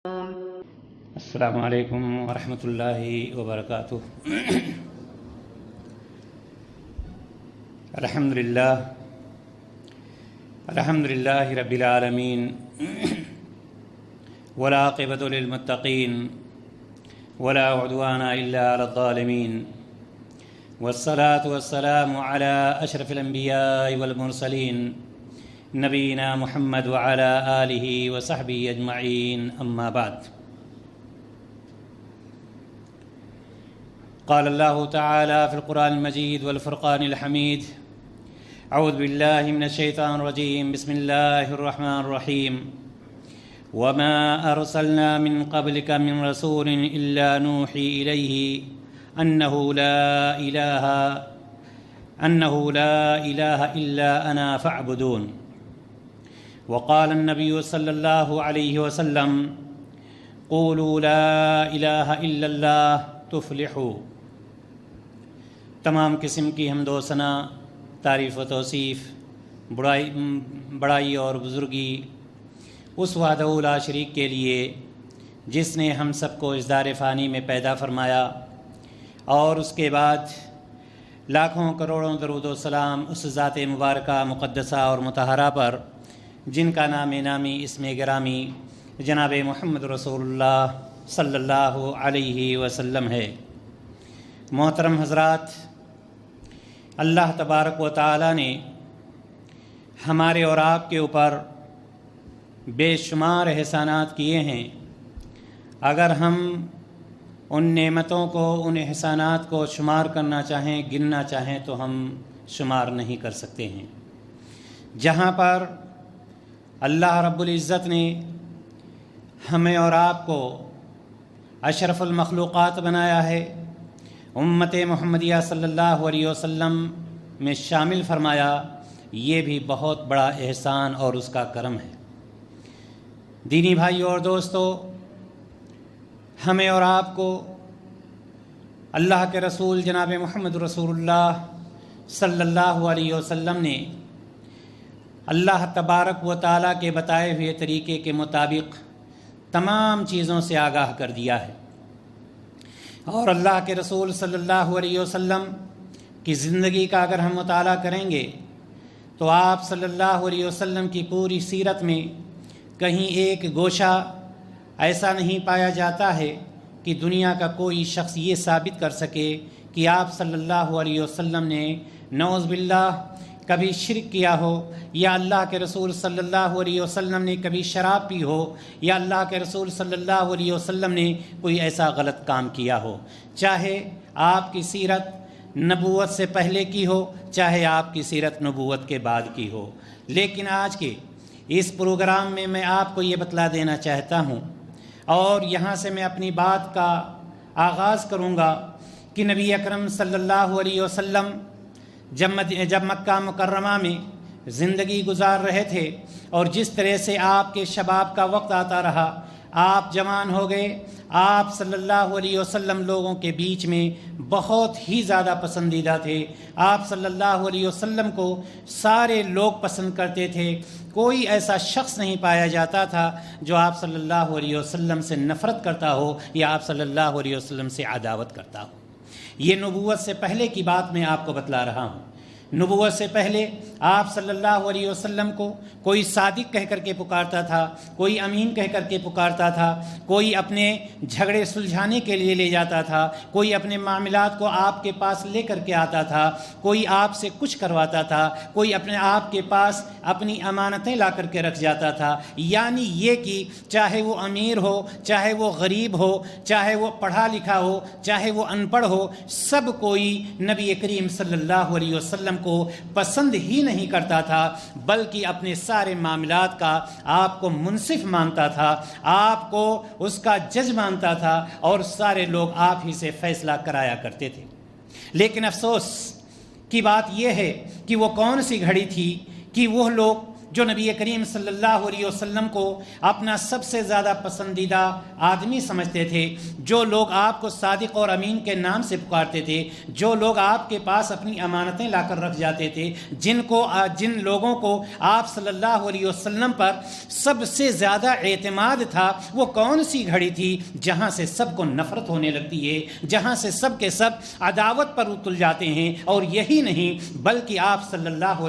السلام علیکم ورحمۃ اللہ وبرکاتہ۔ الحمد للہ رب العالمین والعاقبۃ للمتقین ولا عدوان الا علی الظالمین والصلاة والسلام علی اشرف الانبیاء والمرسلین نبینا محمد وعلی آلہ وصحبہ اجمعین، اما بعد۔ قال اللہ تعالی فی القرآن المجید والفرقان الحمید، اعوذ باللہ من الشیطان الرجیم، بسم اللہ الرحمن الرحیم، وما ارسلنا من قبلک من رسول الا نوحی الیہ انہ لا الہ الا انا فاعبدون۔ وقال النبی صلی اللہ علیہ وسلم قولوا لا الہ الا اللہ تفلحوا۔ تمام قسم کی حمد و ثنا، تعریف و توصیف، بڑائی اور بزرگی اس وحدہ لا شریک کے لیے جس نے ہم سب کو اس دار فانی میں پیدا فرمایا، اور اس کے بعد لاکھوں کروڑوں درود و سلام اس ذات مبارکہ مقدسہ اور مطہرہ پر جن کا نام نامی اسم گرامی جناب محمد رسول اللہ صلی اللہ علیہ وسلم ہے۔ محترم حضرات، اللہ تبارک و تعالی نے ہمارے اور آپ کے اوپر بے شمار احسانات کیے ہیں۔ اگر ہم ان نعمتوں کو، ان احسانات کو شمار کرنا چاہیں، گننا چاہیں تو ہم شمار نہیں کر سکتے ہیں۔ جہاں پر اللہ رب العزت نے ہمیں اور آپ کو اشرف المخلوقات بنایا ہے، امت محمدیہ صلی اللہ علیہ وسلم میں شامل فرمایا، یہ بھی بہت بڑا احسان اور اس کا کرم ہے۔ دینی بھائیوں اور دوستو، ہمیں اور آپ کو اللہ کے رسول جناب محمد رسول اللہ صلی اللہ علیہ وسلم نے اللہ تبارک و تعالیٰ کے بتائے ہوئے طریقے کے مطابق تمام چیزوں سے آگاہ کر دیا ہے، اور اللہ کے رسول صلی اللہ علیہ وسلم کی زندگی کا اگر ہم مطالعہ کریں گے تو آپ صلی اللہ علیہ وسلم کی پوری سیرت میں کہیں ایک گوشہ ایسا نہیں پایا جاتا ہے کہ دنیا کا کوئی شخص یہ ثابت کر سکے کہ آپ صلی اللہ علیہ وسلم نے نعوذ باللہ کبھی شرک کیا ہو، یا اللہ کے رسول صلی اللہ علیہ وسلم نے کبھی شراب پی ہو، یا اللہ کے رسول صلی اللہ علیہ وسلم نے کوئی ایسا غلط کام کیا ہو، چاہے آپ کی سیرت نبوت سے پہلے کی ہو، چاہے آپ کی سیرت نبوت کے بعد کی ہو۔ لیکن آج کے اس پروگرام میں آپ کو یہ بتلا دینا چاہتا ہوں، اور یہاں سے میں اپنی بات کا آغاز کروں گا کہ نبی اکرم صلی اللہ علیہ وسلم جب مکہ مکرمہ میں زندگی گزار رہے تھے، اور جس طرح سے آپ کے شباب کا وقت آتا رہا، آپ جوان ہو گئے، آپ صلی اللہ علیہ وسلم لوگوں کے بیچ میں بہت ہی زیادہ پسندیدہ تھے۔ آپ صلی اللہ علیہ وسلم کو سارے لوگ پسند کرتے تھے، کوئی ایسا شخص نہیں پایا جاتا تھا جو آپ صلی اللہ علیہ وسلم سے نفرت کرتا ہو یا آپ صلی اللہ علیہ وسلم سے عداوت کرتا ہو۔ یہ نبوت سے پہلے کی بات میں آپ کو بتلا رہا ہوں۔ نبوت سے پہلے آپ صلی اللہ علیہ وسلم کو کوئی صادق کہہ کر کے پکارتا تھا، کوئی امین کہہ کر کے پکارتا تھا، کوئی اپنے جھگڑے سلجھانے کے لیے لے جاتا تھا، کوئی اپنے معاملات کو آپ کے پاس لے کر کے آتا تھا، کوئی آپ سے کچھ کرواتا تھا، کوئی اپنے آپ کے پاس اپنی امانتیں لا کر کے رکھ جاتا تھا۔ یعنی یہ کہ چاہے وہ امیر ہو، چاہے وہ غریب ہو، چاہے وہ پڑھا لکھا ہو، چاہے وہ ان پڑھ ہو، سب کوئی نبی کریم صلی اللہ علیہ وسلم کو پسند ہی نہیں کرتا تھا، بلکہ اپنے سارے معاملات کا آپ کو منصف مانتا تھا، آپ کو اس کا جج مانتا تھا، اور سارے لوگ آپ ہی سے فیصلہ کرایا کرتے تھے۔ لیکن افسوس کی بات یہ ہے کہ وہ کون سی گھڑی تھی کہ وہ لوگ جو نبی کریم صلی اللہ علیہ وسلم کو اپنا سب سے زیادہ پسندیدہ آدمی سمجھتے تھے، جو لوگ آپ کو صادق اور امین کے نام سے پکارتے تھے، جو لوگ آپ کے پاس اپنی امانتیں لا کر رکھ جاتے تھے، جن لوگوں کو آپ صلی اللہ علیہ وسلم پر سب سے زیادہ اعتماد تھا، وہ کون سی گھڑی تھی جہاں سے سب کو نفرت ہونے لگتی ہے، جہاں سے سب کے سب عداوت پر اتل جاتے ہیں، اور یہی نہیں بلکہ آپ صلی اللہ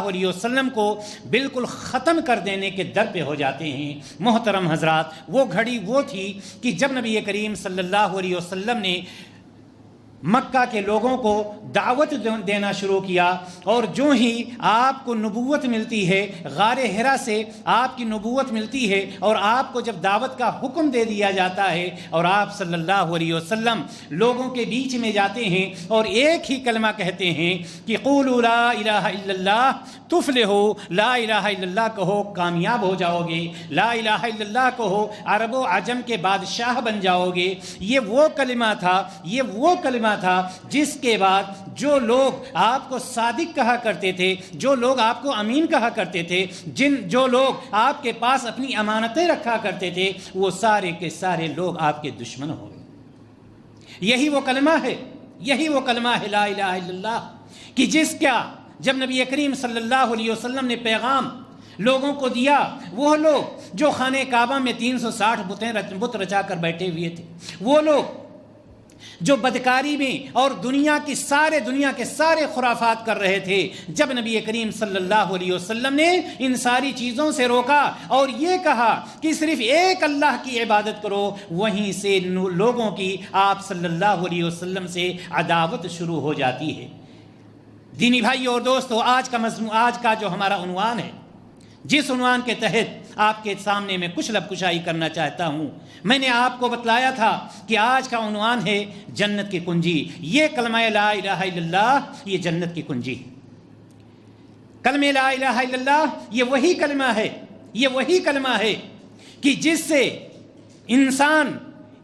علیہ وسلم کو بالکل ختم کر دینے کے در پہ ہو جاتے ہیں۔ محترم حضرات، وہ گھڑی وہ تھی کہ جب نبی کریم صلی اللہ علیہ وسلم نے مکہ کے لوگوں کو دعوت دینا شروع کیا، اور جو ہی آپ کو نبوت ملتی ہے، غار حرا سے آپ کی نبوت ملتی ہے، اور آپ کو جب دعوت کا حکم دے دیا جاتا ہے، اور آپ صلی اللہ علیہ وسلم لوگوں کے بیچ میں جاتے ہیں اور ایک ہی کلمہ کہتے ہیں کہ قولوا لا الہ الا اللہ تفلحوا، لا الہ الا اللہ کہو کامیاب ہو جاؤ گے، لا الہ الا اللہ کہو عرب و عجم کے بادشاہ بن جاؤ گے۔ یہ وہ کلمہ تھا جس کے بعد جو لوگ آپ کو صادق کہا کرتے تھے، جو لوگ آپ کو امین کہا کرتے تھے، جو لوگ آپ کے پاس اپنی امانتیں رکھا کرتے تھے، وہ سارے کے سارے لوگ آپ کے دشمن ہو گئے۔ یہی وہ کلمہ ہے لا الہ الا اللہ، کہ جس کا جب نبی کریم صلی اللہ علیہ وسلم نے پیغام لوگوں کو دیا، وہ لوگ جو خانہ کعبہ میں 360 بت رچا کر بیٹھے ہوئے تھے، وہ لوگ جو بدکاری میں اور دنیا کے سارے خرافات کر رہے تھے، جب نبی کریم صلی اللہ علیہ وسلم نے ان ساری چیزوں سے روکا اور یہ کہا کہ صرف ایک اللہ کی عبادت کرو، وہیں سے لوگوں کی آپ صلی اللہ علیہ وسلم سے عداوت شروع ہو جاتی ہے۔ دینی بھائی اور دوستو، آج کا جو ہمارا عنوان ہے، جس عنوان کے تحت آپ کے سامنے میں کچھ لب کشائی کرنا چاہتا ہوں، میں نے آپ کو بتلایا تھا کہ آج کا عنوان ہے جنت کی کنجی۔ یہ کلمہ لا الہ الا اللہ، یہ جنت کی کنجی۔ کلمہ لا الہ الا اللہ یہ وہی کلمہ ہے کہ جس سے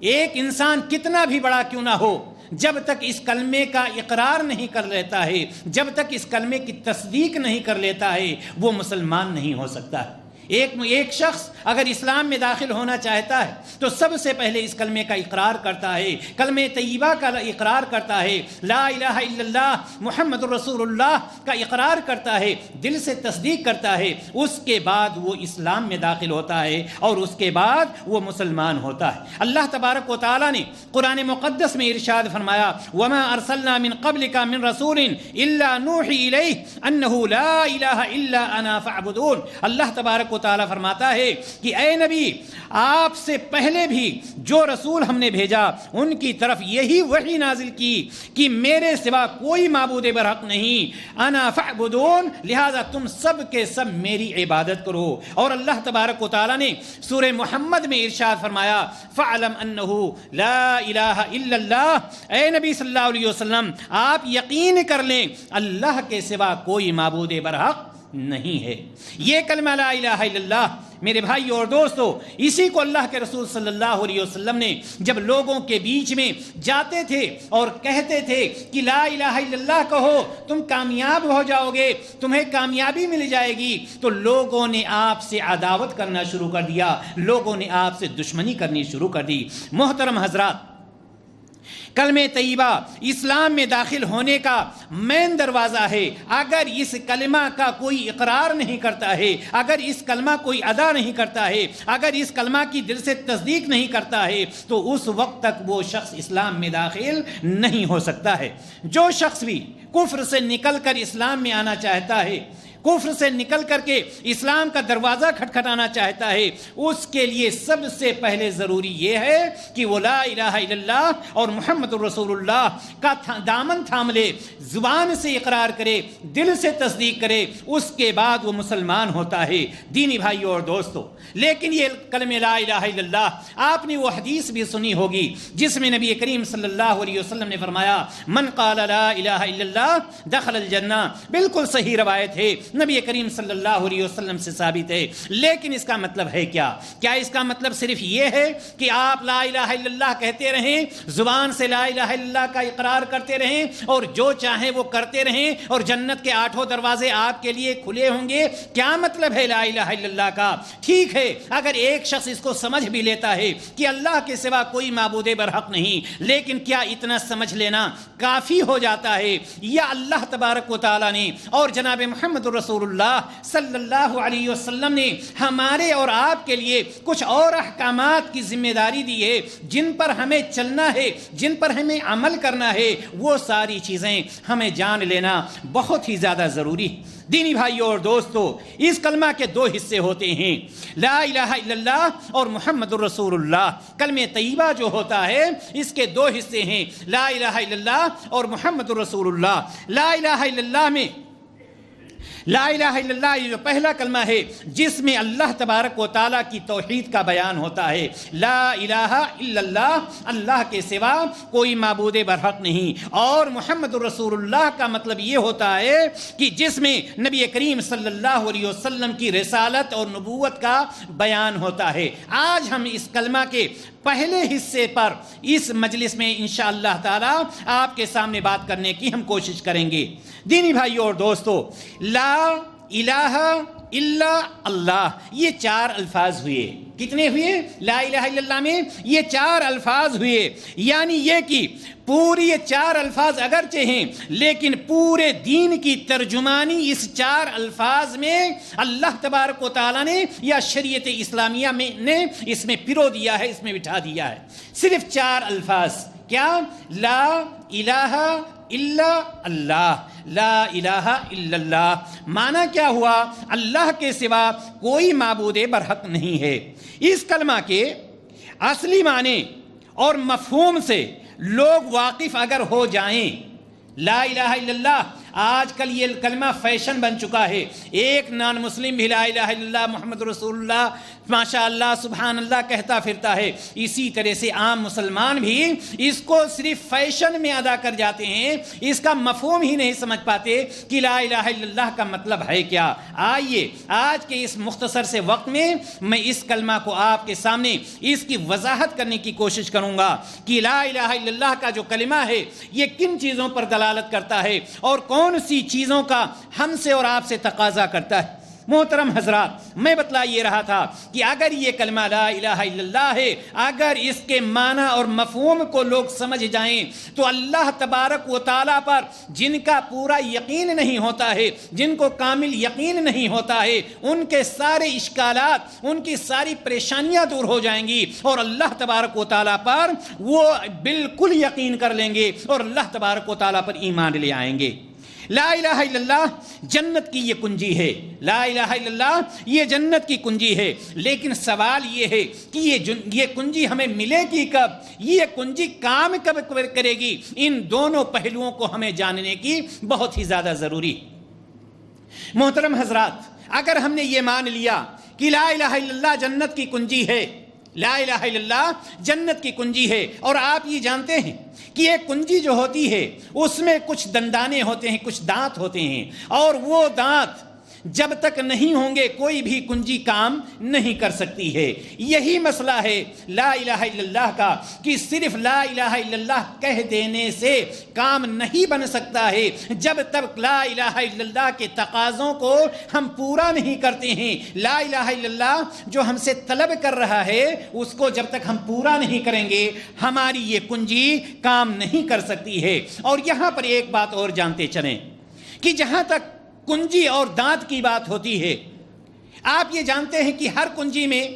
ایک انسان کتنا بھی بڑا کیوں نہ ہو، جب تک اس کلمے کا اقرار نہیں کر لیتا ہے، جب تک اس کلمے کی تصدیق نہیں کر لیتا ہے، وہ مسلمان نہیں ہو سکتا ہے۔ ایک شخص اگر اسلام میں داخل ہونا چاہتا ہے تو سب سے پہلے اس کلمے کا اقرار کرتا ہے، کلمہ طیبہ کا اقرار کرتا ہے، لا الہ الا اللہ محمد رسول اللہ کا اقرار کرتا ہے، دل سے تصدیق کرتا ہے، اس کے بعد وہ اسلام میں داخل ہوتا ہے، اور اس کے بعد وہ مسلمان ہوتا ہے۔ اللہ تبارک و تعالیٰ نے قرآن مقدس میں ارشاد فرمایا، وما ارسلنا من قبلک من رسول الا نوحی الیہ انہ لا الہ الا انا فاعبدون۔ اللہ تبارک و تعالیٰ فرماتا ہے کہ اے نبی، آپ سے پہلے بھی جو رسول ہم نے بھیجا ان کی طرف یہی وحی نازل کی کہ میرے سوا کوئی معبود برحق نہیں، انا فاعبدون، لہذا تم سب کے سب میری عبادت کرو۔ اور اللہ تبارک و تعالیٰ نے سورہ محمد میں ارشاد فرمایا، فاعلم انہ لا الہ الا اللہ، اے نبی صلی اللہ علیہ وسلم آپ یقین کر لیں اللہ کے سوا کوئی معبود برحق نہیں ہے۔ یہ کلمہ لا الہ الا اللہ میرے بھائی اور دوستو، اسی کو اللہ کے رسول صلی اللہ علیہ وسلم نے جب لوگوں کے بیچ میں جاتے تھے اور کہتے تھے کہ لا الہ الا اللہ کہو تم کامیاب ہو جاؤ گے، تمہیں کامیابی مل جائے گی، تو لوگوں نے آپ سے عداوت کرنا شروع کر دیا، لوگوں نے آپ سے دشمنی کرنی شروع کر دی۔ محترم حضرات، کلمہ طیبہ اسلام میں داخل ہونے کا مین دروازہ ہے۔ اگر اس کلمہ کا کوئی اقرار نہیں کرتا ہے، اگر اس کلمہ کوئی ادا نہیں کرتا ہے، اگر اس کلمہ کی دل سے تصدیق نہیں کرتا ہے، تو اس وقت تک وہ شخص اسلام میں داخل نہیں ہو سکتا ہے۔ جو شخص بھی کفر سے نکل کر اسلام میں آنا چاہتا ہے، کفر سے نکل کر کے اسلام کا دروازہ کھٹکھٹانا چاہتا ہے، اس کے لیے سب سے پہلے ضروری یہ ہے کہ وہ لا الہ الا اللہ اور محمد رسول اللہ کا دامن تھام لے، زبان سے اقرار کرے، دل سے تصدیق کرے، اس کے بعد وہ مسلمان ہوتا ہے۔ دینی بھائیوں اور دوستو، لیکن یہ کلمہ لا الہ الا اللہ، آپ نے وہ حدیث بھی سنی ہوگی جس میں نبی کریم صلی اللہ علیہ وسلم نے فرمایا، من قال لا الہ الا اللہ دخل الجنہ، بالکل صحیح روایت ہے نبی کریم صلی اللہ علیہ وسلم سے ثابت ہے۔ لیکن اس کا مطلب ہے کیا اس کا مطلب صرف یہ ہے کہ آپ لا الہ الا اللہ کہتے رہیں، زبان سے لا الہ الا اللہ کا اقرار کرتے رہیں اور جو چاہیں وہ کرتے رہیں اور جنت کے 8 دروازے آپ کے لیے کھلے ہوں گے؟ کیا مطلب ہے لا الہ الا اللہ کا؟ ٹھیک ہے، اگر ایک شخص اس کو سمجھ بھی لیتا ہے کہ اللہ کے سوا کوئی معبود برحق نہیں، لیکن کیا اتنا سمجھ لینا کافی ہو جاتا ہے؟ یا اللہ تبارک و تعالیٰ نے اور جناب محمد رسول اللہ صلی اللہ علیہ وسلم نے ہمارے اور آپ کے لیے کچھ اور احکامات کی ذمہ داری دی ہے جن پر ہمیں چلنا ہے، جن پر ہمیں عمل کرنا ہے، وہ ساری چیزیں ہمیں جان لینا بہت ہی زیادہ ضروری ہے۔ دینی بھائیوں اور دوستو، اس کلمہ کے 2 حصے ہوتے ہیں، لا الہ الا اللہ اور محمد الرسول اللہ۔ کلمہ طیبہ جو ہوتا ہے اس کے 2 حصے ہیں، لا الہ الا اللہ اور محمد الرسول اللہ۔ لا الہ الا اللہ میں لا الہ الا اللہ یہ جو پہلا کلمہ ہے جس میں اللہ تبارک و تعالیٰ کی توحید کا بیان ہوتا ہے، لا الہ الا اللہ، اللہ کے سوا کوئی معبود برحق نہیں، اور محمد الرسول اللہ کا مطلب یہ ہوتا ہے کہ جس میں نبی کریم صلی اللہ علیہ وسلم کی رسالت اور نبوت کا بیان ہوتا ہے۔ آج ہم اس کلمہ کے پہلے حصے پر اس مجلس میں انشاءاللہ تعالی آپ کے سامنے بات کرنے کی ہم کوشش کریں گے۔ دینی بھائیوں اور دوستو، لا الہ الا اللہ یہ 4 الفاظ ہوئے۔ کتنے ہوئے؟ لا الہ الا اللہ میں یہ 4 الفاظ ہوئے، یعنی یہ کہ پوری یہ 4 الفاظ اگرچہ ہیں لیکن پورے دین کی ترجمانی اس 4 الفاظ میں اللہ تبارک و تعالیٰ نے یا شریعت اسلامیہ میں نے اس میں پرو دیا ہے، اس میں بٹھا دیا ہے۔ صرف 4 الفاظ، کیا؟ لا الہ الا اللہ، لا الہ الا اللہ۔ معنی کیا ہوا؟ اللہ کے سوا کوئی معبود برحق نہیں ہے۔ اس کلمہ کے اصلی معنی اور مفہوم سے لوگ واقف اگر ہو جائیں، لا الہ الا اللہ آج کل یہ کلمہ فیشن بن چکا ہے، ایک نان مسلم بھی لا الہ الا اللہ محمد رسول اللہ ماشاء اللہ سبحان اللہ کہتا پھرتا ہے، اسی طرح سے عام مسلمان بھی اس کو صرف فیشن میں ادا کر جاتے ہیں، اس کا مفہوم ہی نہیں سمجھ پاتے کہ لا الہ الا اللہ کا مطلب ہے کیا۔ آئیے آج کے اس مختصر سے وقت میں اس کلمہ کو آپ کے سامنے اس کی وضاحت کرنے کی کوشش کروں گا کہ لا الہ الا اللہ کا جو کلمہ ہے یہ کن چیزوں پر دلالت کرتا ہے اور کون سی چیزوں کا ہم سے اور آپ سے تقاضا کرتا ہے۔ محترم حضرات، میں بتلا یہ رہا تھا کہ اگر یہ کلمہ لا الہ الا اللہ ہے، اگر اس کے معنی اور مفہوم کو لوگ سمجھ جائیں تو اللہ تبارک و تعالیٰ پر جن کا پورا یقین نہیں ہوتا ہے، جن کو کامل یقین نہیں ہوتا ہے، ان کے سارے اشکالات، ان کی ساری پریشانیاں دور ہو جائیں گی اور اللہ تبارک و تعالیٰ پر وہ بالکل یقین کر لیں گے اور اللہ تبارک و تعالیٰ پر ایمان لے آئیں گے۔ لا الہ الا اللہ جنت کی یہ کنجی ہے، لا الہ الا اللہ یہ جنت کی کنجی ہے، لیکن سوال یہ ہے کہ یہ کنجی ہمیں ملے گی کب، یہ کنجی کام کب کرے گی؟ ان دونوں پہلوؤں کو ہمیں جاننے کی بہت ہی زیادہ ضروری۔ محترم حضرات، اگر ہم نے یہ مان لیا کہ لا الہ الا اللہ جنت کی کنجی ہے، لا الہ الا اللہ جنت کی کنجی ہے، اور آپ یہ جانتے ہیں کہ یہ کنجی جو ہوتی ہے اس میں کچھ دندانے ہوتے ہیں، کچھ دانت ہوتے ہیں، اور وہ دانت جب تک نہیں ہوں گے کوئی بھی کنجی کام نہیں کر سکتی ہے۔ یہی مسئلہ ہے لا الہ الا اللہ کا کہ صرف لا الہ الا اللہ کہہ دینے سے کام نہیں بن سکتا ہے جب تک لا الہ الا اللہ کے تقاضوں کو ہم پورا نہیں کرتے ہیں۔ لا الہ الا اللہ جو ہم سے طلب کر رہا ہے اس کو جب تک ہم پورا نہیں کریں گے ہماری یہ کنجی کام نہیں کر سکتی ہے۔ اور یہاں پر ایک بات اور جانتے چلیں کہ جہاں تک کنجی اور دانت کی بات ہوتی ہے، آپ یہ جانتے ہیں کہ ہر کنجی میں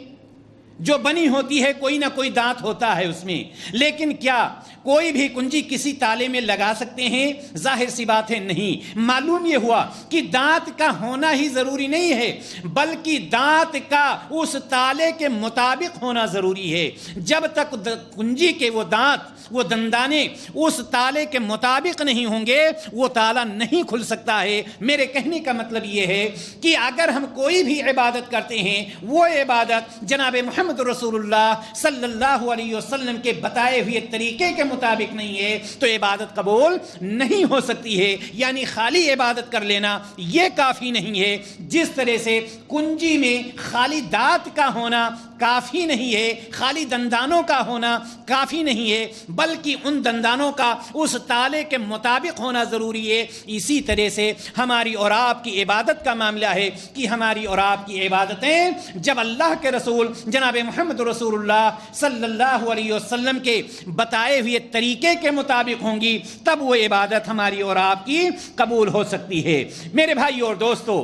جو بنی ہوتی ہے کوئی نہ کوئی دانت ہوتا ہے اس میں، لیکن کیا کوئی بھی کنجی کسی تالے میں لگا سکتے ہیں؟ ظاہر سی بات ہے نہیں۔ معلوم یہ ہوا کہ دانت کا ہونا ہی ضروری نہیں ہے بلکہ دانت کا اس تالے کے مطابق ہونا ضروری ہے۔ جب تک کنجی کے وہ دانت، وہ دندانے اس تالے کے مطابق نہیں ہوں گے وہ تالا نہیں کھل سکتا ہے۔ میرے کہنے کا مطلب یہ ہے کہ اگر ہم کوئی بھی عبادت کرتے ہیں وہ عبادت جناب محمد محمد رسول اللہ صلی اللہ علیہ وسلم کے بتائے ہوئے طریقے کے مطابق نہیں ہے تو عبادت قبول نہیں ہو سکتی ہے. یعنی خالی عبادت کر لینا یہ کافی نہیں ہے. جس طرح سے کنجی میں خالی دانت کا ہونا کافی نہیں ہے, خالی دندانوں کا ہونا کافی نہیں ہے, بلکہ ان دندانوں کا اس تالے کے مطابق ہونا ضروری ہے. اسی طرح سے ہماری اور آپ کی عبادت کا معاملہ ہے کہ ہماری اور آپ کی عبادتیں جب اللہ کے رسول جناب محمد رسول اللہ صلی اللہ علیہ وسلم کے بتائے ہوئے طریقے کے مطابق ہوں گی تب وہ عبادت ہماری اور آپ کی قبول ہو سکتی ہے. میرے بھائی اور دوستو,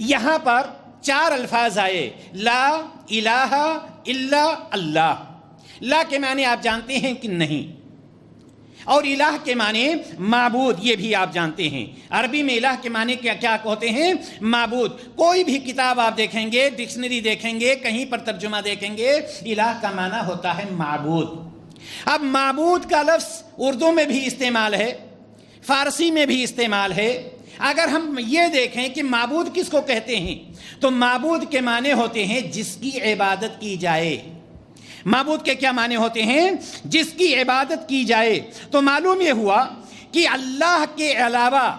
یہاں پر 4 الفاظ آئے, لا الہ الا اللہ. لا کے معنی آپ جانتے ہیں کہ نہیں, اور الہ کے معنی معبود, یہ بھی آپ جانتے ہیں. عربی میں الہ کے معنی کیا کہتے ہیں؟ معبود. کوئی بھی کتاب آپ دیکھیں گے, ڈکشنری دیکھیں گے, کہیں پر ترجمہ دیکھیں گے, الہ کا معنی ہوتا ہے معبود. اب معبود کا لفظ اردو میں بھی استعمال ہے, فارسی میں بھی استعمال ہے. اگر ہم یہ دیکھیں کہ معبود کس کو کہتے ہیں تو معبود کے معنی ہوتے ہیں جس کی عبادت کی جائے. معبود کے کیا معنی ہوتے ہیں؟ جس کی عبادت کی جائے. تو معلوم یہ ہوا کہ اللہ کے علاوہ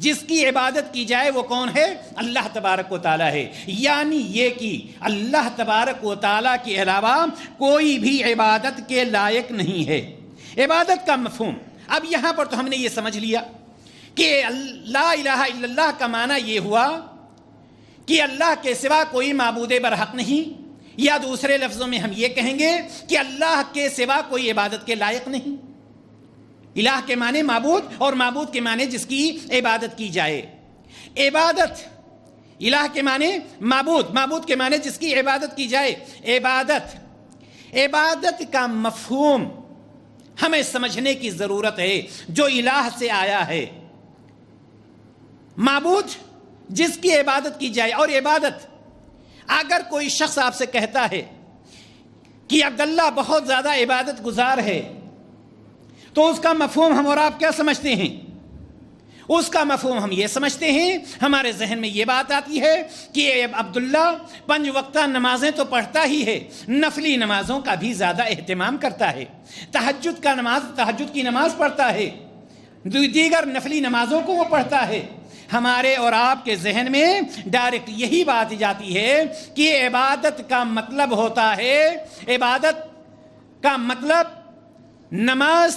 جس کی عبادت کی جائے وہ کون ہے؟ اللہ تبارک و تعالیٰ ہے. یعنی یہ کہ اللہ تبارک و تعالیٰ کے علاوہ کوئی بھی عبادت کے لائق نہیں ہے. عبادت کا مفہوم اب یہاں پر تو ہم نے یہ سمجھ لیا کہ لا الہ الا اللہ کا معنی یہ ہوا کہ اللہ کے سوا کوئی معبود برحق نہیں, یا دوسرے لفظوں میں ہم یہ کہیں گے کہ اللہ کے سوا کوئی عبادت کے لائق نہیں. الہ کے معنی معبود, اور معبود کے معنی جس کی عبادت کی جائے. عبادت, الہ کے معنی معبود, معبود کے معنی جس کی عبادت کی جائے. عبادت کا مفہوم ہمیں سمجھنے کی ضرورت ہے جو الہ سے آیا ہے. معبود جس کی عبادت کی جائے, اور عبادت اگر کوئی شخص آپ سے کہتا ہے کہ عبداللہ بہت زیادہ عبادت گزار ہے تو اس کا مفہوم ہم اور آپ کیا سمجھتے ہیں؟ اس کا مفہوم ہم یہ سمجھتے ہیں, ہمارے ذہن میں یہ بات آتی ہے کہ عبداللہ 5 وقتہ نمازیں تو پڑھتا ہی ہے, نفلی نمازوں کا بھی زیادہ اہتمام کرتا ہے, تہجد کی نماز پڑھتا ہے, دیگر نفلی نمازوں کو وہ پڑھتا ہے. ہمارے اور آپ کے ذہن میں ڈائریکٹ یہی بات جاتی ہے کہ عبادت کا مطلب ہوتا ہے, عبادت کا مطلب نماز,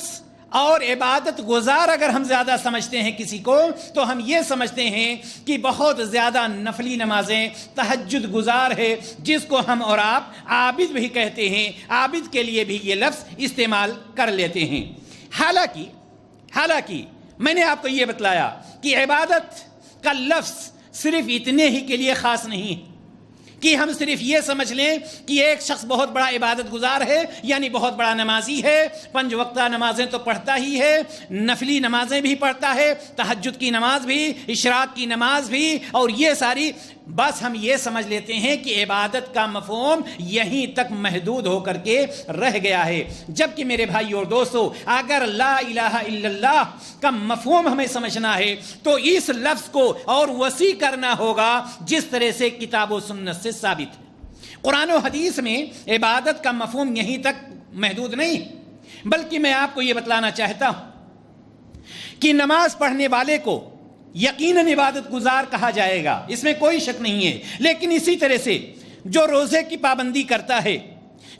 اور عبادت گزار اگر ہم زیادہ سمجھتے ہیں کسی کو تو ہم یہ سمجھتے ہیں کہ بہت زیادہ نفلی نمازیں, تہجد گزار ہے, جس کو ہم اور آپ عابد بھی کہتے ہیں. عابد کے لیے بھی یہ لفظ استعمال کر لیتے ہیں. حالانکہ میں نے آپ کو یہ بتلایا کہ عبادت کا لفظ صرف اتنے ہی کے لیے خاص نہیں کہ ہم صرف یہ سمجھ لیں کہ ایک شخص بہت بڑا عبادت گزار ہے, یعنی بہت بڑا نمازی ہے, 5 وقتہ نمازیں تو پڑھتا ہی ہے, نفلی نمازیں بھی پڑھتا ہے, تہجد کی نماز بھی, اشراق کی نماز بھی, اور یہ ساری, بس ہم یہ سمجھ لیتے ہیں کہ عبادت کا مفہوم یہیں تک محدود ہو کر کے رہ گیا ہے. جبکہ میرے بھائی اور دوستو, اگر لا الہ الا اللہ کا مفہوم ہمیں سمجھنا ہے تو اس لفظ کو اور وسیع کرنا ہوگا جس طرح سے کتاب و سنت سے ثابت ہے. قرآن و حدیث میں عبادت کا مفہوم یہیں تک محدود نہیں, بلکہ میں آپ کو یہ بتلانا چاہتا ہوں کہ نماز پڑھنے والے کو یقیناً عبادت گزار کہا جائے گا, اس میں کوئی شک نہیں ہے. لیکن اسی طرح سے جو روزے کی پابندی کرتا ہے,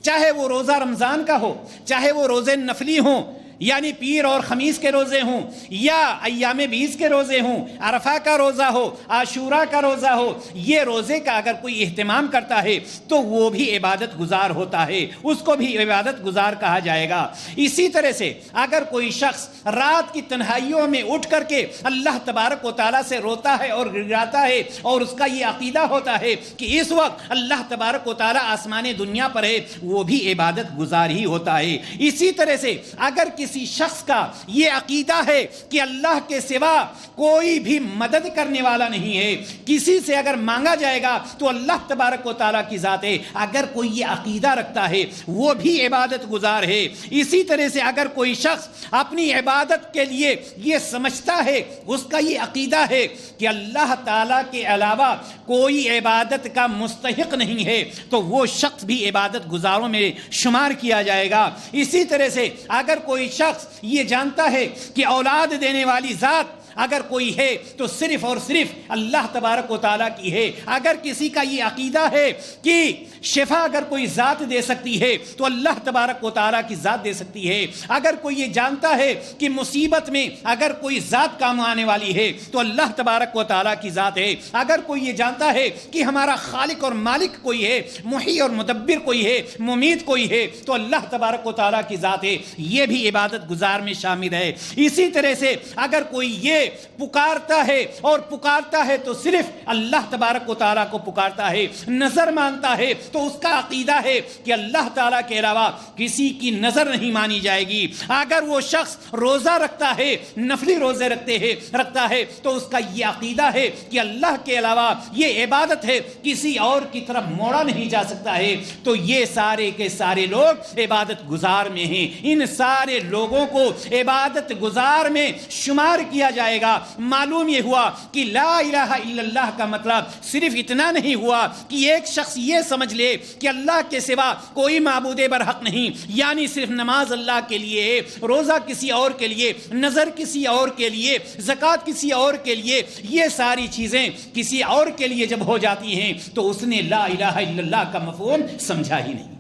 چاہے وہ روزہ رمضان کا ہو, چاہے وہ روزے نفلی ہوں, یعنی پیر اور خمیس کے روزے ہوں, یا ایام 20 کے روزے ہوں, عرفہ کا روزہ ہو, عاشورہ کا روزہ ہو, یہ روزے کا اگر کوئی اہتمام کرتا ہے تو وہ بھی عبادت گزار ہوتا ہے, اس کو بھی عبادت گزار کہا جائے گا. اسی طرح سے اگر کوئی شخص رات کی تنہائیوں میں اٹھ کر کے اللہ تبارک و تعالیٰ سے روتا ہے اور گڑگڑاتا ہے, اور اس کا یہ عقیدہ ہوتا ہے کہ اس وقت اللہ تبارک و تعالیٰ آسمان دنیا پر ہے, وہ بھی عبادت گزار ہی ہوتا ہے. اسی طرح سے اگر کسی کسی شخص کا یہ عقیدہ ہے کہ اللہ کے سوا کوئی بھی مدد کرنے والا نہیں ہے، کسی سے اگر مانگا جائے گا تو اللہ تبارک و تعالیٰ کی ذات ہے، اگر کوئی یہ عقیدہ رکھتا ہے وہ بھی عبادت گزار ہے۔ اسی طرح سے اگر کوئی شخص اپنی عبادت کے لیے یہ سمجھتا ہے، اس کا یہ عقیدہ ہے کہ اللہ تعالیٰ کے علاوہ کوئی عبادت کا مستحق نہیں ہے، تو وہ شخص بھی عبادت گزاروں میں شمار کیا جائے گا۔ اسی طرح سے اگر کوئی شخص یہ جانتا ہے کہ اولاد دینے والی ذات اگر کوئی ہے تو صرف اور صرف اللہ تبارک و تعالیٰ کی ہے، اگر کسی کا یہ عقیدہ ہے کہ شفا اگر کوئی ذات دے سکتی ہے تو اللہ تبارک و تعالیٰ کی ذات دے سکتی ہے، اگر کوئی یہ جانتا ہے کہ مصیبت میں اگر کوئی ذات کام آنے والی ہے تو اللہ تبارک و تعالیٰ کی ذات ہے، اگر کوئی یہ جانتا ہے کہ ہمارا خالق اور مالک کوئی ہے، محی اور مدبر کوئی ہے، ممید کوئی ہے، تو اللہ تبارک و تعالیٰ کی ذات ہے، یہ بھی عبادت گزار میں شامل ہے۔ اسی طرح سے اگر کوئی یہ پکارتا ہے اور پکارتا ہے تو صرف اللہ تبارک و تعالیٰ کو پکارتا ہے، نظر مانگتا ہے تو اس کا عقیدہ ہے کہ اللہ تعالیٰ کے علاوہ کسی کی نظر نہیں مانی جائے گی۔ اگر وہ شخص روزہ رکھتا ہے، نفلی روزے رکھتا ہے تو اس کا یہ عقیدہ ہے کہ اللہ کے علاوہ یہ عبادت ہے، کسی اور کی طرف موڑا نہیں جا سکتا ہے، تو یہ سارے کے سارے لوگ عبادت گزار میں ہیں۔ ان سارے لوگوں کو عبادت گزار میں شمار کیا جائے گا۔ معلوم یہ ہوا کہ لا الہ الا اللہ کا مطلب صرف اتنا نہیں ہوا کہ ایک شخص یہ سمجھ لے کہ اللہ کے سوا کوئی معبود برحق نہیں، یعنی صرف نماز اللہ کے لیے، روزہ کسی اور کے لیے، نظر کسی اور کے لیے، زکوٰۃ کسی اور کے لیے، یہ ساری چیزیں کسی اور کے لیے جب ہو جاتی ہیں تو اس نے لا الہ الا اللہ کا مفہوم سمجھا ہی نہیں۔